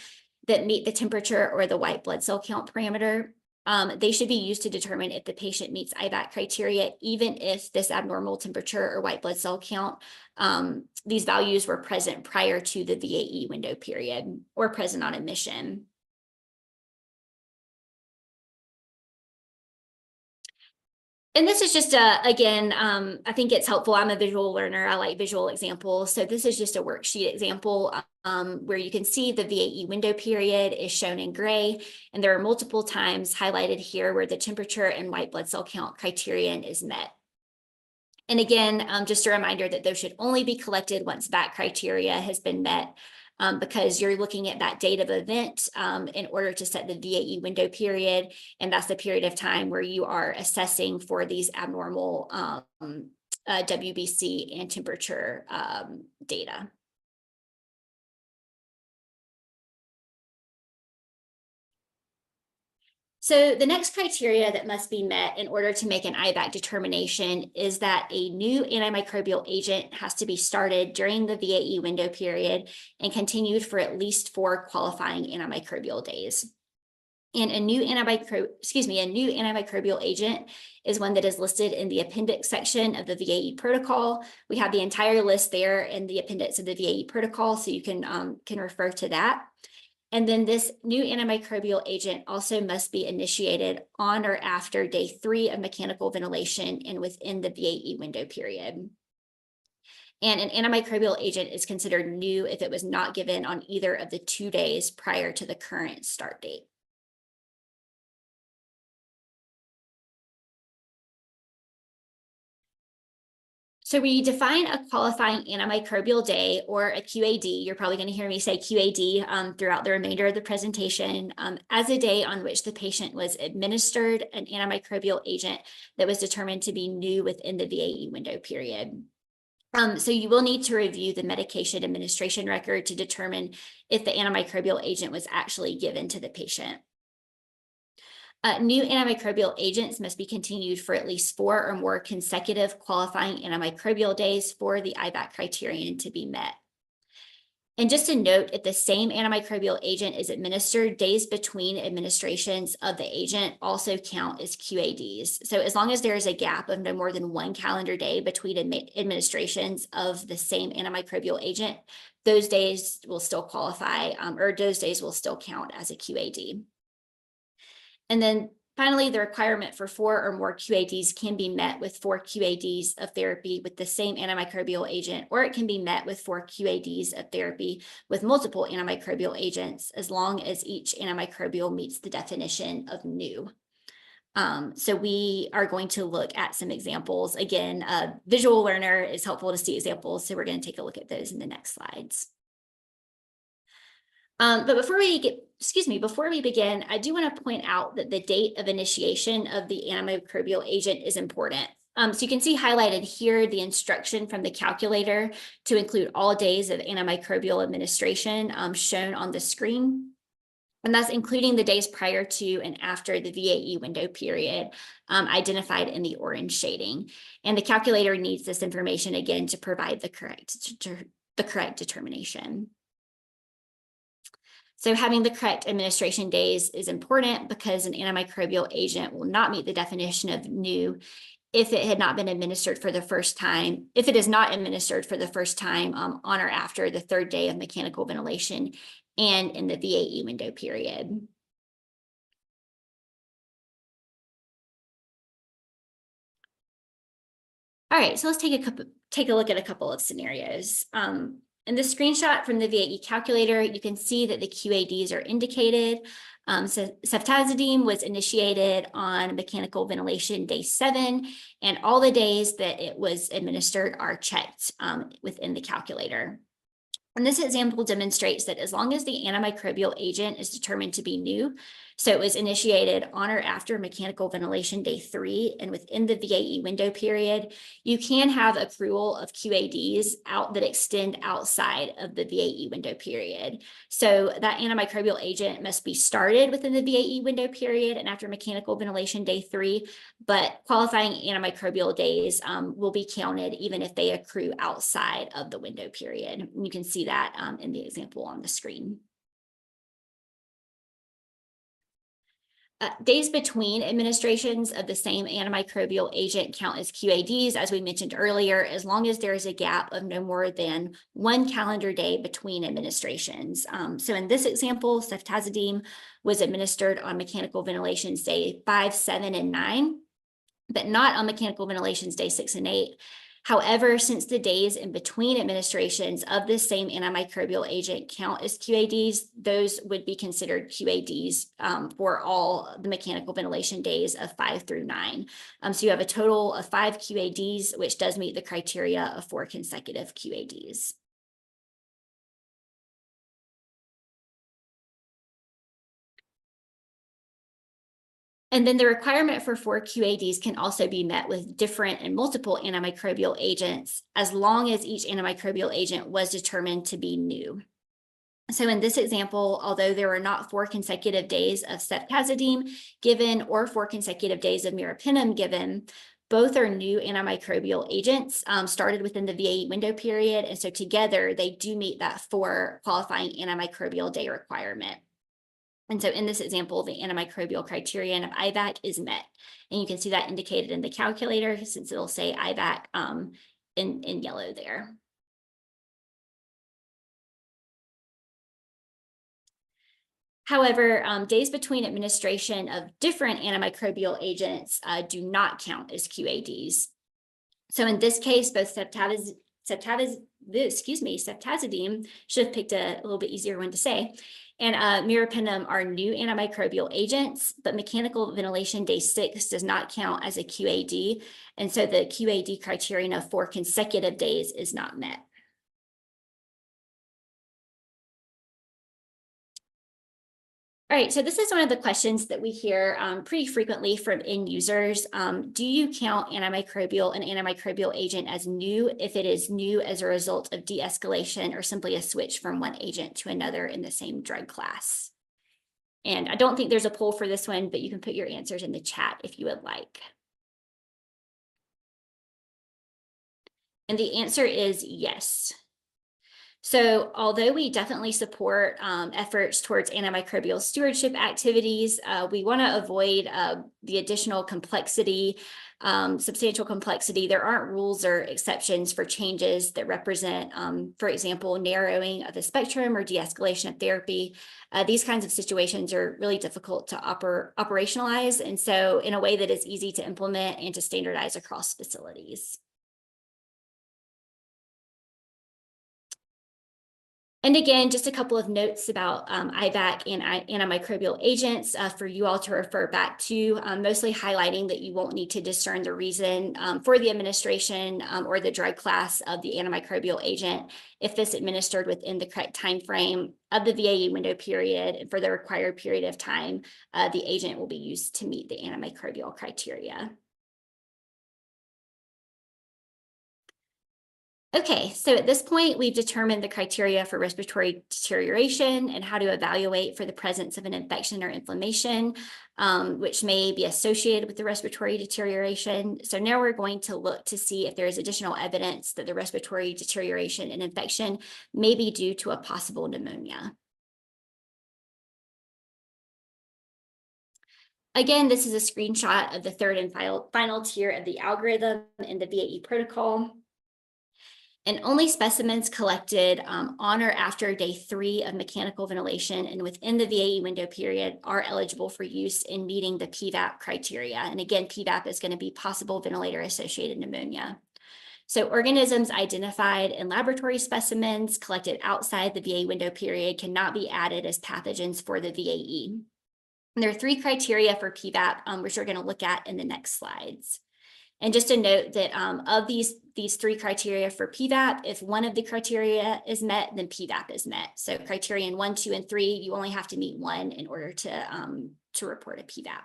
that meet the temperature or the white blood cell count parameter, they should be used to determine if the patient meets IVAC criteria, even if this abnormal temperature or white blood cell count, these values were present prior to the VAE window period or present on admission. And this is just again, I think it's helpful. I'm a visual learner. I like visual examples. So this is just a worksheet example where you can see the VAE window period is shown in gray. And there are multiple times highlighted here where the temperature and white blood cell count criterion is met. And again, just a reminder that those should only be collected once VAC criteria has been met, because you're looking at that date of event in order to set the VAE window period. And that's the period of time where you are assessing for these abnormal WBC and temperature data. So the next criteria that must be met in order to make an IVAC determination is that a new antimicrobial agent has to be started during the VAE window period and continued for at least 4 qualifying antimicrobial days. And a new antimicrobial agent is one that is listed in the appendix section of the VAE protocol. We have the entire list there in the appendix of the VAE protocol, so you can refer to that. And then this new antimicrobial agent also must be initiated on or after day 3 of mechanical ventilation and within the VAE window period. And an antimicrobial agent is considered new if it was not given on either of the 2 days prior to the current start date. So we define a qualifying antimicrobial day, or a QAD. You're probably going to hear me say QAD throughout the remainder of the presentation, as a day on which the patient was administered an antimicrobial agent that was determined to be new within the VAE window period. So you will need to review the medication administration record to determine if the antimicrobial agent was actually given to the patient. New antimicrobial agents must be continued for at least 4 or more consecutive qualifying antimicrobial days for the IVAC criterion to be met. And just a note, if the same antimicrobial agent is administered, days between administrations of the agent also count as QADs. So as long as there is a gap of no more than 1 calendar day between administrations of the same antimicrobial agent, those days will still qualify, or those days will still count as a QAD. And then finally, the requirement for 4 or more QADs can be met with 4 QADs of therapy with the same antimicrobial agent, or it can be met with 4 QADs of therapy with multiple antimicrobial agents, as long as each antimicrobial meets the definition of new. So we are going to look at some examples. Again, a visual learner is helpful to see examples, so we're going to take a look at those in the next slides. But before we begin, I do want to point out that the date of initiation of the antimicrobial agent is important. So you can see highlighted here the instruction from the calculator to include all days of antimicrobial administration shown on the screen. And that's including the days prior to and after the VAE window period identified in the orange shading. And the calculator needs this information again to provide the correct determination. So having the correct administration days is important because an antimicrobial agent will not meet the definition of new if it had not been administered for the first time, if it is not administered for the first time on or after the 3rd day of mechanical ventilation and in the VAE window period. All right, so let's take a look at a couple of scenarios. In the screenshot from the VAE calculator, you can see that the QADs are indicated. So ceftazidime was initiated on mechanical ventilation day 7, and all the days that it was administered are checked within the calculator. And this example demonstrates that as long as the antimicrobial agent is determined to be new, so it was initiated on or after mechanical ventilation day 3 and within the VAE window period, you can have accrual of QADs that extend outside of the VAE window period. So that antimicrobial agent must be started within the VAE window period and after mechanical ventilation day 3, but qualifying antimicrobial days will be counted even if they accrue outside of the window period. And you can see that in the example on the screen. Days between administrations of the same antimicrobial agent count as QADs, as we mentioned earlier, as long as there is a gap of no more than 1 calendar day between administrations. So in this example, ceftazidime was administered on mechanical ventilations day 5, 7, and 9, but not on mechanical ventilations day 6 and 8. However, since the days in between administrations of this same antimicrobial agent count as QADs, those would be considered QADs for all the mechanical ventilation days of 5 through 9. So you have a total of 5 QADs, which does meet the criteria of 4 consecutive QADs. And then the requirement for 4 QADs can also be met with different and multiple antimicrobial agents, as long as each antimicrobial agent was determined to be new. So in this example, although there were not 4 consecutive days of ceftazidime given or 4 consecutive days of meropenem given, both are new antimicrobial agents started within the VAE window period. And so together they do meet that 4 qualifying antimicrobial day requirement. And so in this example, the antimicrobial criterion of IVAC is met. And you can see that indicated in the calculator since it'll say IVAC in yellow there. However, days between administration of different antimicrobial agents do not count as QADs. So in this case, both ceftazidime, should have picked a little bit easier one to say, and meropenem are new antimicrobial agents, but mechanical ventilation day 6 does not count as a QAD. And so the QAD criterion of 4 consecutive days is not met. All right, so this is one of the questions that we hear pretty frequently from end users. Do you count an antimicrobial agent as new if it is new as a result of de-escalation or simply a switch from one agent to another in the same drug class? And I don't think there's a poll for this one, but you can put your answers in the chat if you would like. And the answer is yes. So although we definitely support efforts towards antimicrobial stewardship activities, we want to avoid the additional complexity, substantial complexity. There aren't rules or exceptions for changes that represent, for example, narrowing of the spectrum or de-escalation of therapy. These kinds of situations are really difficult to operationalize, and so in a way that is easy to implement and to standardize across facilities. And again, just a couple of notes about IVAC and antimicrobial agents for you all to refer back to, mostly highlighting that you won't need to discern the reason for the administration or the drug class of the antimicrobial agent if this administered within the correct time frame of the VAE window period and for the required period of time, the agent will be used to meet the antimicrobial criteria. Okay, so at this point, we've determined the criteria for respiratory deterioration and how to evaluate for the presence of an infection or inflammation, which may be associated with the respiratory deterioration. So now we're going to look to see if there is additional evidence that the respiratory deterioration and infection may be due to a possible pneumonia. Again, this is a screenshot of the third and final tier of the algorithm in the VAE protocol. And only specimens collected on or after day 3 of mechanical ventilation and within the VAE window period are eligible for use in meeting the PVAP criteria. And again, PVAP is going to be possible ventilator-associated pneumonia. So organisms identified in laboratory specimens collected outside the VAE window period cannot be added as pathogens for the VAE. And there are 3 criteria for PVAP, which we're going to look at in the next slides. And just a note that of these 3 criteria for PVAP, if one of the criteria is met, then PVAP is met. So criterion 1, 2, and 3, you only have to meet 1 in order to report a PVAP.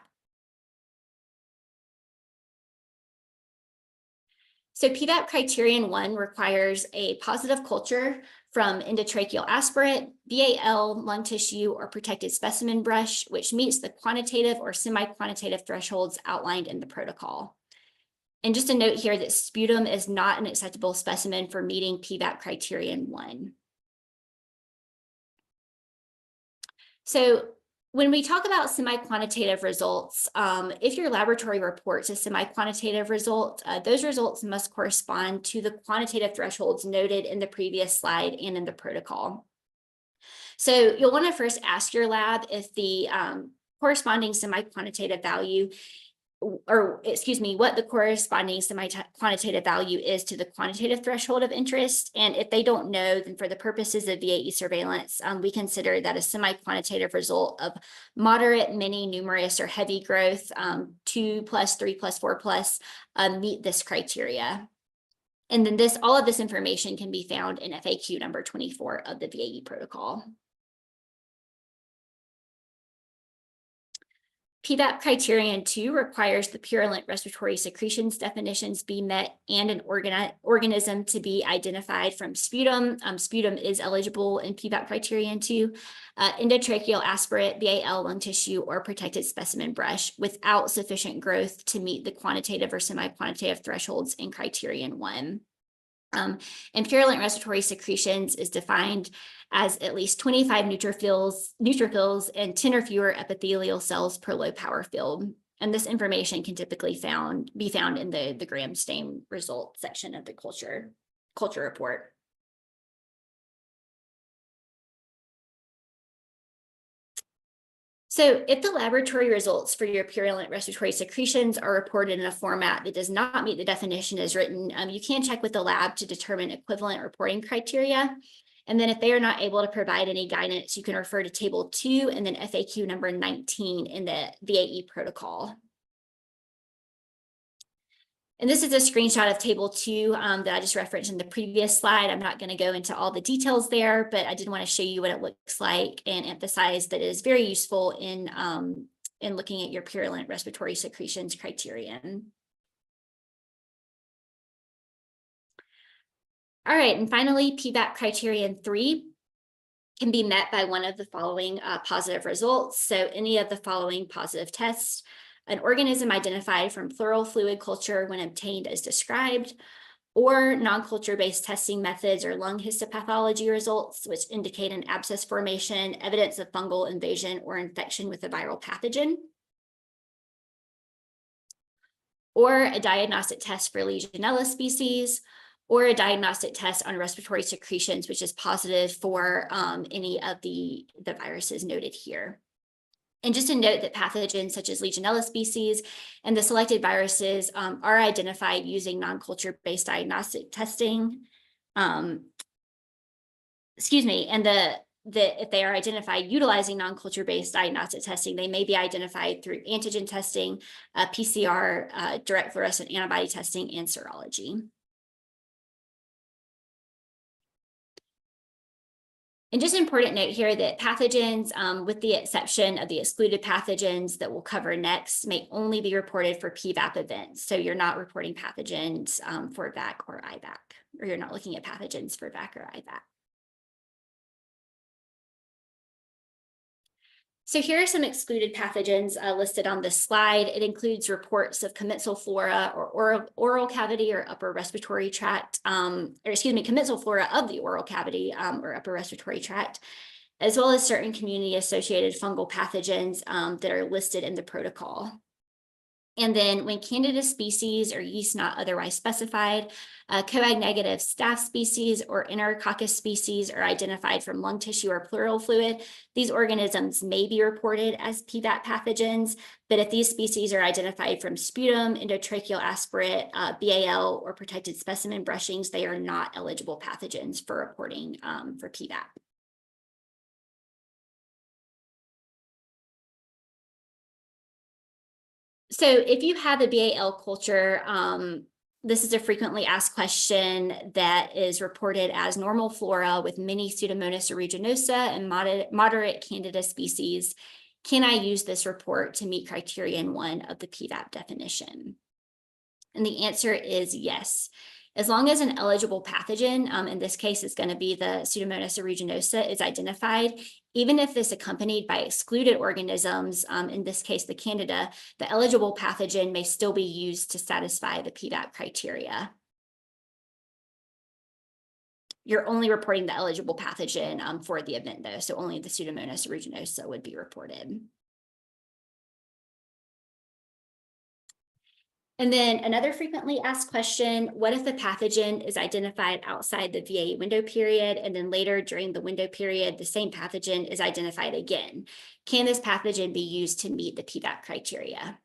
So PVAP criterion 1 requires a positive culture from endotracheal aspirate, VAL, lung tissue, or protected specimen brush, which meets the quantitative or semi-quantitative thresholds outlined in the protocol. And just a note here that sputum is not an acceptable specimen for meeting PVAP criterion 1. So when we talk about semi-quantitative results, if your laboratory reports a semi-quantitative result, those results must correspond to the quantitative thresholds noted in the previous slide and in the protocol. So you'll want to first ask your lab if the corresponding semi-quantitative value, or excuse me, what the corresponding semi-quantitative value is to the quantitative threshold of interest. And if they don't know, then for the purposes of VAE surveillance, we consider that a semi-quantitative result of moderate, mini, numerous, or heavy growth, 2+, 3+, 4+, meet this criteria. And then all of this information can be found in FAQ number 24 of the VAE protocol. PVAP criterion 2 requires the purulent respiratory secretions definitions be met and an organism to be identified from sputum. Sputum is eligible in PVAP criterion 2, endotracheal aspirate, VAL lung tissue, or protected specimen brush without sufficient growth to meet the quantitative or semi-quantitative thresholds in criterion 1. And purulent respiratory secretions is defined as at least 25 neutrophils and 10 or fewer epithelial cells per low power field. And this information can typically be found in the gram stain result section of the culture report. So if the laboratory results for your purulent respiratory secretions are reported in a format that does not meet the definition as written, you can check with the lab to determine equivalent reporting criteria. And then if they are not able to provide any guidance, you can refer to table 2 and then FAQ number 19 in the VAE protocol. And this is a screenshot of table 2 that I just referenced in the previous slide. I'm not going to go into all the details there, but I did want to show you what it looks like and emphasize that it is very useful in looking at your purulent respiratory secretions criterion. All right, and finally, PVAP criterion 3 can be met by one of the following positive results. So any of the following positive tests: an organism identified from pleural fluid culture when obtained as described, or non-culture based testing methods or lung histopathology results, which indicate an abscess formation, evidence of fungal invasion or infection with a viral pathogen, or a diagnostic test for Legionella species, or a diagnostic test on respiratory secretions, which is positive for any of the viruses noted here. And just to note that pathogens such as Legionella species and the selected viruses are identified using non-culture-based diagnostic testing. And if they are identified utilizing non-culture-based diagnostic testing, they may be identified through antigen testing, PCR, direct fluorescent antibody testing, and serology. And just an important note here that pathogens, with the exception of the excluded pathogens that we'll cover next, may only be reported for PVAP events. So you're not reporting pathogens for VAC or IVAC, or you're not looking at pathogens for VAC or IVAC. So here are some excluded pathogens listed on this slide. It includes reports of commensal flora or oral cavity or upper respiratory tract, commensal flora of the oral cavity or upper respiratory tract, as well as certain community-associated fungal pathogens that are listed in the protocol. And then when Candida species or yeast not otherwise specified, coag-negative staph species or Enterococcus species are identified from lung tissue or pleural fluid. These organisms may be reported as PVAP pathogens, but if these species are identified from sputum, endotracheal aspirate, BAL, or protected specimen brushings, they are not eligible pathogens for reporting for PVAP. So if you have a BAL culture, this is a frequently asked question that is reported as normal flora with many Pseudomonas aeruginosa and moderate Candida species. Can I use this report to meet criterion 1 of the PVAP definition? And the answer is yes. As long as an eligible pathogen, in this case, it's going to be the Pseudomonas aeruginosa, is identified, even if it's accompanied by excluded organisms, in this case, the Candida, the eligible pathogen may still be used to satisfy the PVAP criteria. You're only reporting the eligible pathogen for the event, though, so only the Pseudomonas aeruginosa would be reported. And then another frequently asked question, what if the pathogen is identified outside the VAE window period, and then later during the window period, the same pathogen is identified again? Can this pathogen be used to meet the PVAP criteria?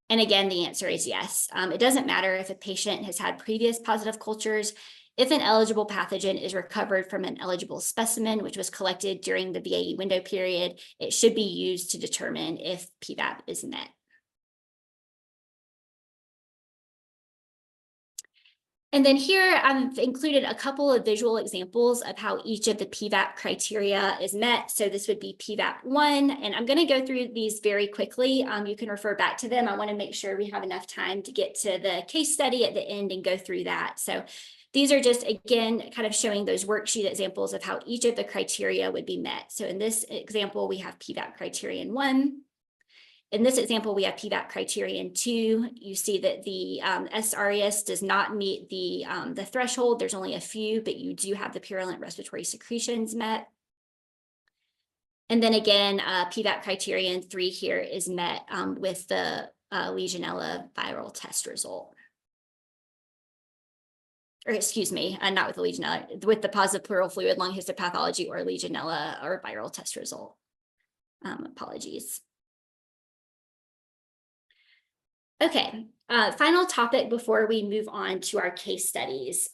And again, the answer is yes. It doesn't matter if a patient has had previous positive cultures. If an eligible pathogen is recovered from an eligible specimen, which was collected during the VAE window period, it should be used to determine if PVAP is met. And then here I've included a couple of visual examples of how each of the PVAP criteria is met. So this would be PVAP 1, and I'm going to go through these very quickly. You can refer back to them. I want to make sure we have enough time to get to the case study at the end and go through that. So these are just, again, kind of showing those worksheet examples of how each of the criteria would be met. So in this example, we have PVAP criterion 1. In this example, we have PVAP criterion 2. You see that the SRES does not meet the threshold. There's only a few, but you do have the purulent respiratory secretions met. And then again, PVAP criterion 3 here is met with the Legionella viral test result. Or excuse me, not with the Legionella, with the positive pleural fluid lung histopathology or Legionella or viral test result. Apologies. Okay, final topic before we move on to our case studies.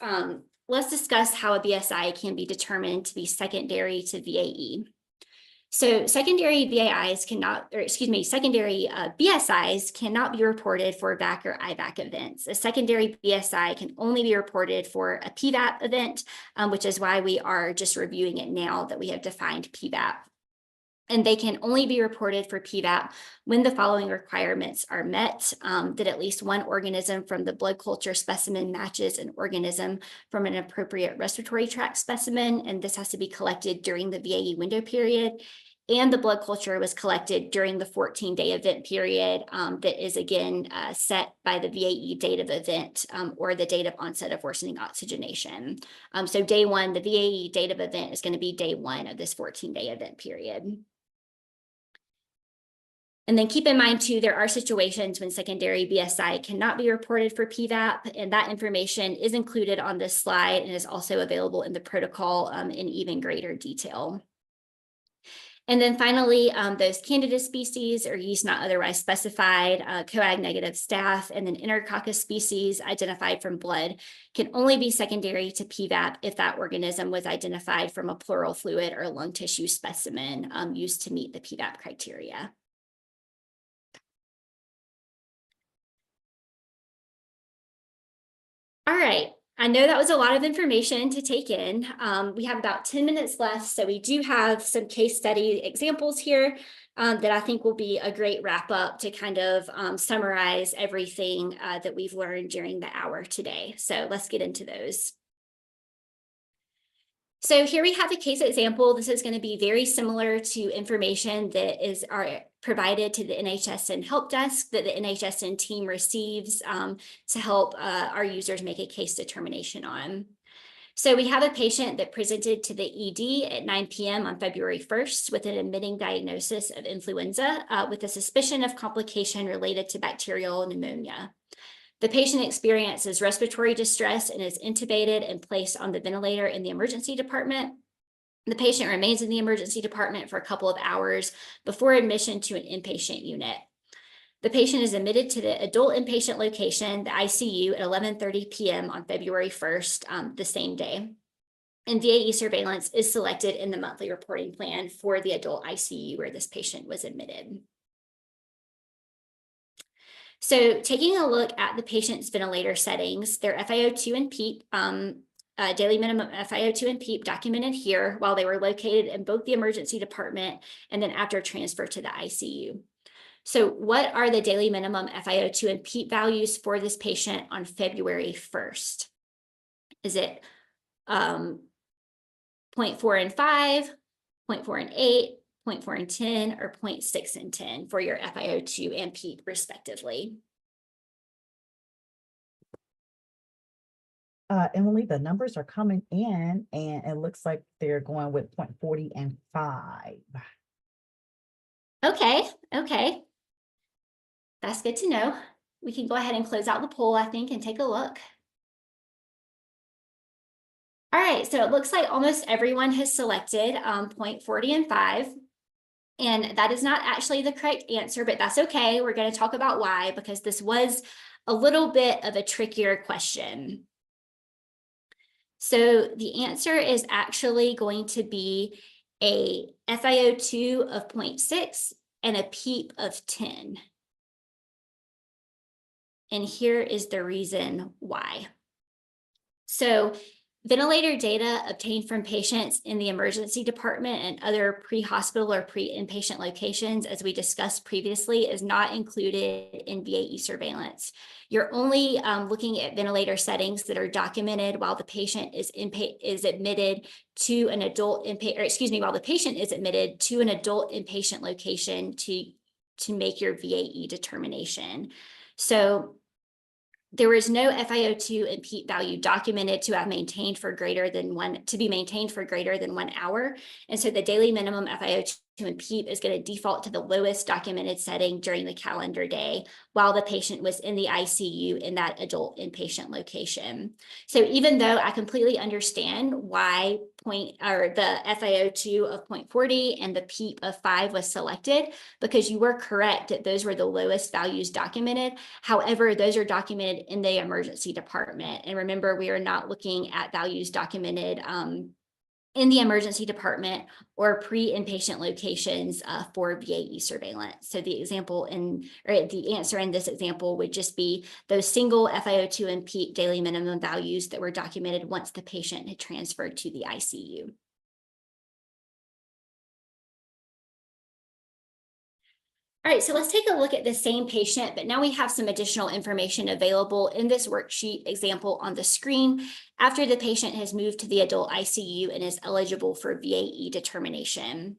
Let's discuss how a BSI can be determined to be secondary to VAE. So secondary VAIs cannot, or excuse me, secondary BSIs cannot be reported for VAC or IVAC events. A secondary BSI can only be reported for a PVAP event, which is why we are just reviewing it now that we have defined PVAP. And they can only be reported for PVAP when the following requirements are met, that at least one organism from the blood culture specimen matches an organism from an appropriate respiratory tract specimen, and this has to be collected during the VAE window period, and the blood culture was collected during the 14-day event period that is again set by the VAE date of event or the date of onset of worsening oxygenation. So day 1, the VAE date of event is going to be day 1 of this 14-day event period. And then keep in mind too, there are situations when secondary BSI cannot be reported for PVAP, and that information is included on this slide and is also available in the protocol in even greater detail. And then finally, those candida species or yeast not otherwise specified, coag negative staph, and then Enterococcus species identified from blood can only be secondary to PVAP if that organism was identified from a pleural fluid or lung tissue specimen used to meet the PVAP criteria. All right, I know that was a lot of information to take in. We have about 10 minutes left, so we do have some case study examples here that I think will be a great wrap up to kind of summarize everything that we've learned during the hour today. So let's get into those. So here we have a case example. This is going to be very similar to information that is provided to the NHSN help desk that the NHSN team receives to help our users make a case determination on. So we have a patient that presented to the ED at 9 p.m. on February 1st with an admitting diagnosis of influenza with a suspicion of complication related to bacterial pneumonia. The patient experiences respiratory distress and is intubated and placed on the ventilator in the emergency department. The patient remains in the emergency department for a couple of hours before admission to an inpatient unit. The patient is admitted to the adult inpatient location, the ICU, at 11:30 p.m. on February 1st, the same day. And VAE surveillance is selected in the monthly reporting plan for the adult ICU where this patient was admitted. So taking a look at the patient's ventilator settings, their FiO2 and PEEP, daily minimum FiO2 and PEEP documented here while they were located in both the emergency department and then after transfer to the ICU. So what are the daily minimum FiO2 and PEEP values for this patient on February 1st? Is it 0.4 and 5, 0.4 and 8, 0.4 and 10, or 0.6 and 10 for your FiO2 and PEEP respectively? Emily, the numbers are coming in and it looks like they're going with 0.40 and 5. Okay. That's good to know. We can go ahead and close out the poll, I think, and take a look. All right, so it looks like almost everyone has selected 0.40 and 5. And that is not actually the correct answer, but that's okay. We're going to talk about why, because this was a little bit of a trickier question. So the answer is actually going to be a FiO2 of 0.6 and a PEEP of 10. And here is the reason why. So ventilator data obtained from patients in the emergency department and other pre-hospital or pre-inpatient locations, as we discussed previously, is not included in VAE surveillance. You're only looking at ventilator settings that are documented while the patient is admitted to an adult inpatient, or excuse me, while the patient is admitted to an adult inpatient location to make your VAE determination. So there was no FiO2 and PEEP value documented to be maintained for greater than 1 hour. And so the daily minimum FiO2 and PEEP is going to default to the lowest documented setting during the calendar day while the patient was in the ICU in that adult inpatient location. So even though I completely understand why the FiO2 of 0.40 and the PEEP of 5 was selected, because you were correct that those were the lowest values documented. However, those are documented in the emergency department. And remember, we are not looking at values documented in the emergency department or pre-inpatient locations for VAE surveillance. So the answer in this example would just be those single FiO2 and PEEP daily minimum values that were documented once the patient had transferred to the ICU. All right, so let's take a look at the same patient, but now we have some additional information available in this worksheet example on the screen after the patient has moved to the adult ICU and is eligible for VAE determination.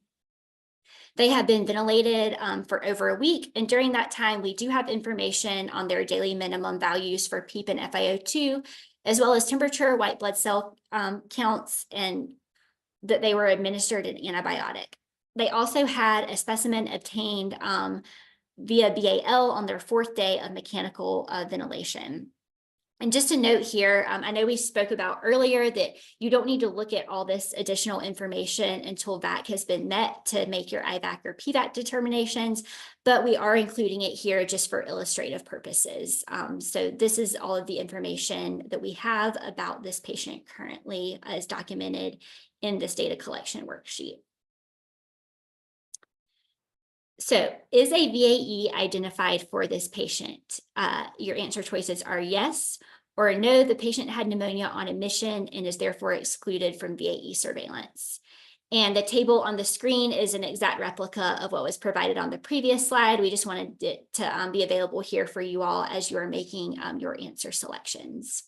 They have been ventilated for over a week, and during that time, we do have information on their daily minimum values for PEEP and FiO2, as well as temperature, white blood cell counts, and that they were administered an antibiotic. They also had a specimen obtained via BAL on their 4th day of mechanical ventilation. And just a note here, I know we spoke about earlier that you don't need to look at all this additional information until VAC has been met to make your IVAC or PVAP determinations, but we are including it here just for illustrative purposes. So this is all of the information that we have about this patient currently as documented in this data collection worksheet. So is a VAE identified for this patient? Your answer choices are yes or no, the patient had pneumonia on admission and is therefore excluded from VAE surveillance. And the table on the screen is an exact replica of what was provided on the previous slide. We just wanted it to be available here for you all as you are making your answer selections.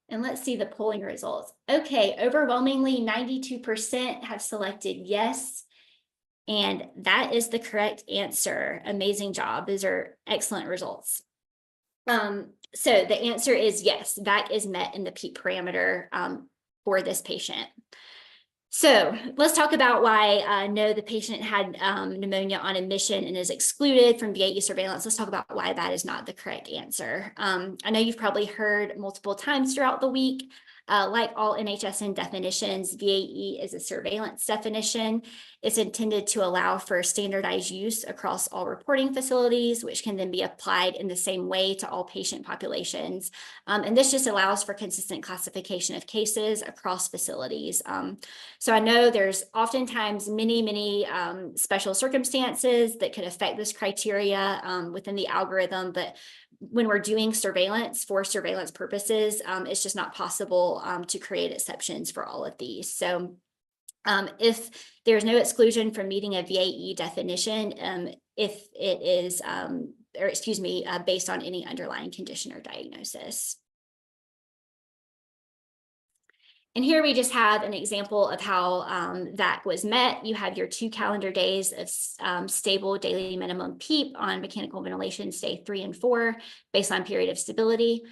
And let's see the polling results. Okay, overwhelmingly 92% have selected yes. And that is the correct answer. Amazing job. Those are excellent results. So the answer is yes, VAC is met in the PEEP parameter for this patient. So let's talk about why no, the patient had pneumonia on admission and is excluded from VAE surveillance. Let's talk about why that is not the correct answer. I know you've probably heard multiple times throughout the week, like all NHSN definitions, VAE is a surveillance definition. It's intended to allow for standardized use across all reporting facilities, which can then be applied in the same way to all patient populations. And this just allows for consistent classification of cases across facilities. So I know there's oftentimes many special circumstances that could affect this criteria within the algorithm, but when we're doing surveillance for surveillance purposes, it's just not possible to create exceptions for all of these. So if there's no exclusion from meeting a VAE definition, if it is, based on any underlying condition or diagnosis. And here we just have an example of how that was met. You have your 2 calendar days of stable daily minimum PEEP on mechanical ventilation day 3 and 4 based on period of stability.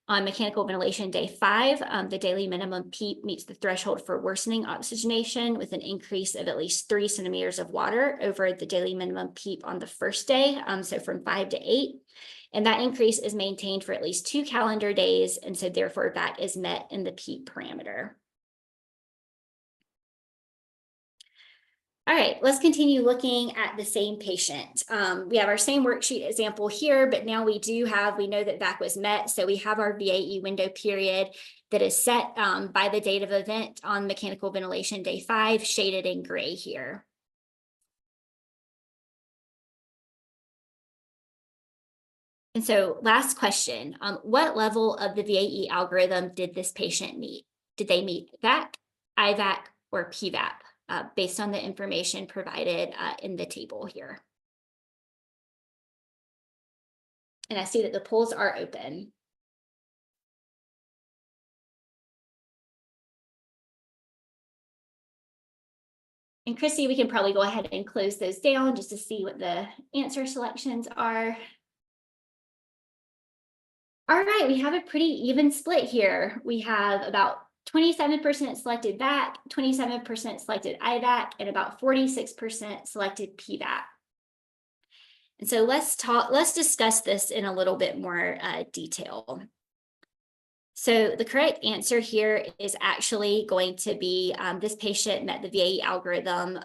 On mechanical ventilation day 5, the daily minimum PEEP meets the threshold for worsening oxygenation with an increase of at least 3 centimeters of water over the daily minimum PEEP on the first day, so from 5 to 8. And that increase is maintained for at least 2 calendar days, and so therefore VAC is met in the PEEP parameter. All right, let's continue looking at the same patient. We have our same worksheet example here, but now we know that VAC was met. So we have our VAE window period that is set by the date of event on mechanical ventilation day 5, shaded in gray here. And so last question, what level of the VAE algorithm did this patient meet? Did they meet VAC, IVAC, or PVAP based on the information provided in the table here? And I see that the polls are open. And Christy, we can probably go ahead and close those down just to see what the answer selections are. All right, we have a pretty even split here. We have about 27% selected VAC, 27% selected IVAC, and about 46% selected PVAP. And so let's discuss this in a little bit more detail. So the correct answer here is actually going to be this patient met the VAE algorithm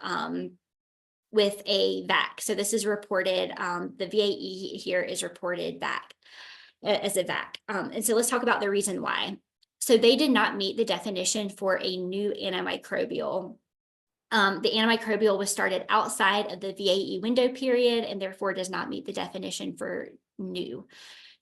with a VAC. So this is reported, the VAE here is reported VAC as a VAC. And so let's talk about the reason why. So they did not meet the definition for a new antimicrobial. The antimicrobial was started outside of the VAE window period and therefore does not meet the definition for new.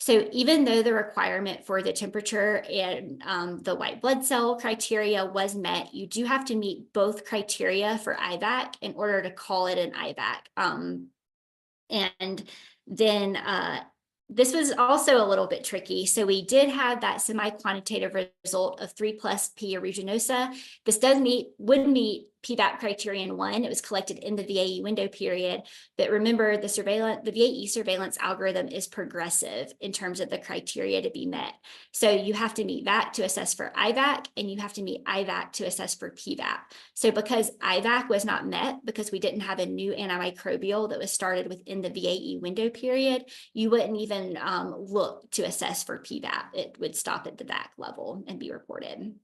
So even though the requirement for the temperature and the white blood cell criteria was met, you do have to meet both criteria for IVAC in order to call it an IVAC. And then this was also a little bit tricky. So we did have that semi-quantitative result of 3+ P. aeruginosa. This would meet PVAP criterion 1. It was collected in the VAE window period. But remember, the VAE surveillance algorithm is progressive in terms of the criteria to be met. So you have to meet VAC to assess for IVAC, and you have to meet IVAC to assess for PVAP. So because IVAC was not met, because we didn't have a new antimicrobial that was started within the VAE window period, you wouldn't even look to assess for PVAP. It would stop at the VAC level and be reported.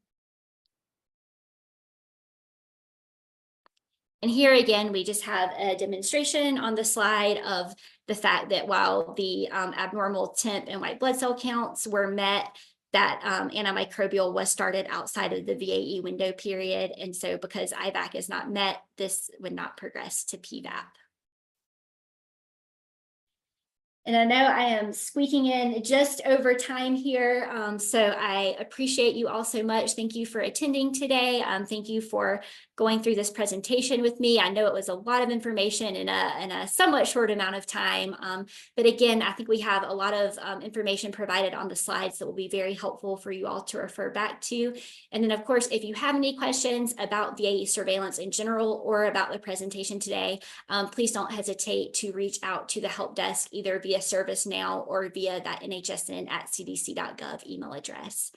And here again, we just have a demonstration on the slide of the fact that while the abnormal temp and white blood cell counts were met, that antimicrobial was started outside of the VAE window period. And so because IVAC is not met, this would not progress to PVAP. And I know I am squeaking in just over time here. So I appreciate you all so much. Thank you for attending today. Thank you for going through this presentation with me. I know it was a lot of information in a somewhat short amount of time. But again, I think we have a lot of information provided on the slides that will be very helpful for you all to refer back to. And then of course, if you have any questions about VAE surveillance in general or about the presentation today, please don't hesitate to reach out to the help desk either via ServiceNow or via that NHSN@cdc.gov email address.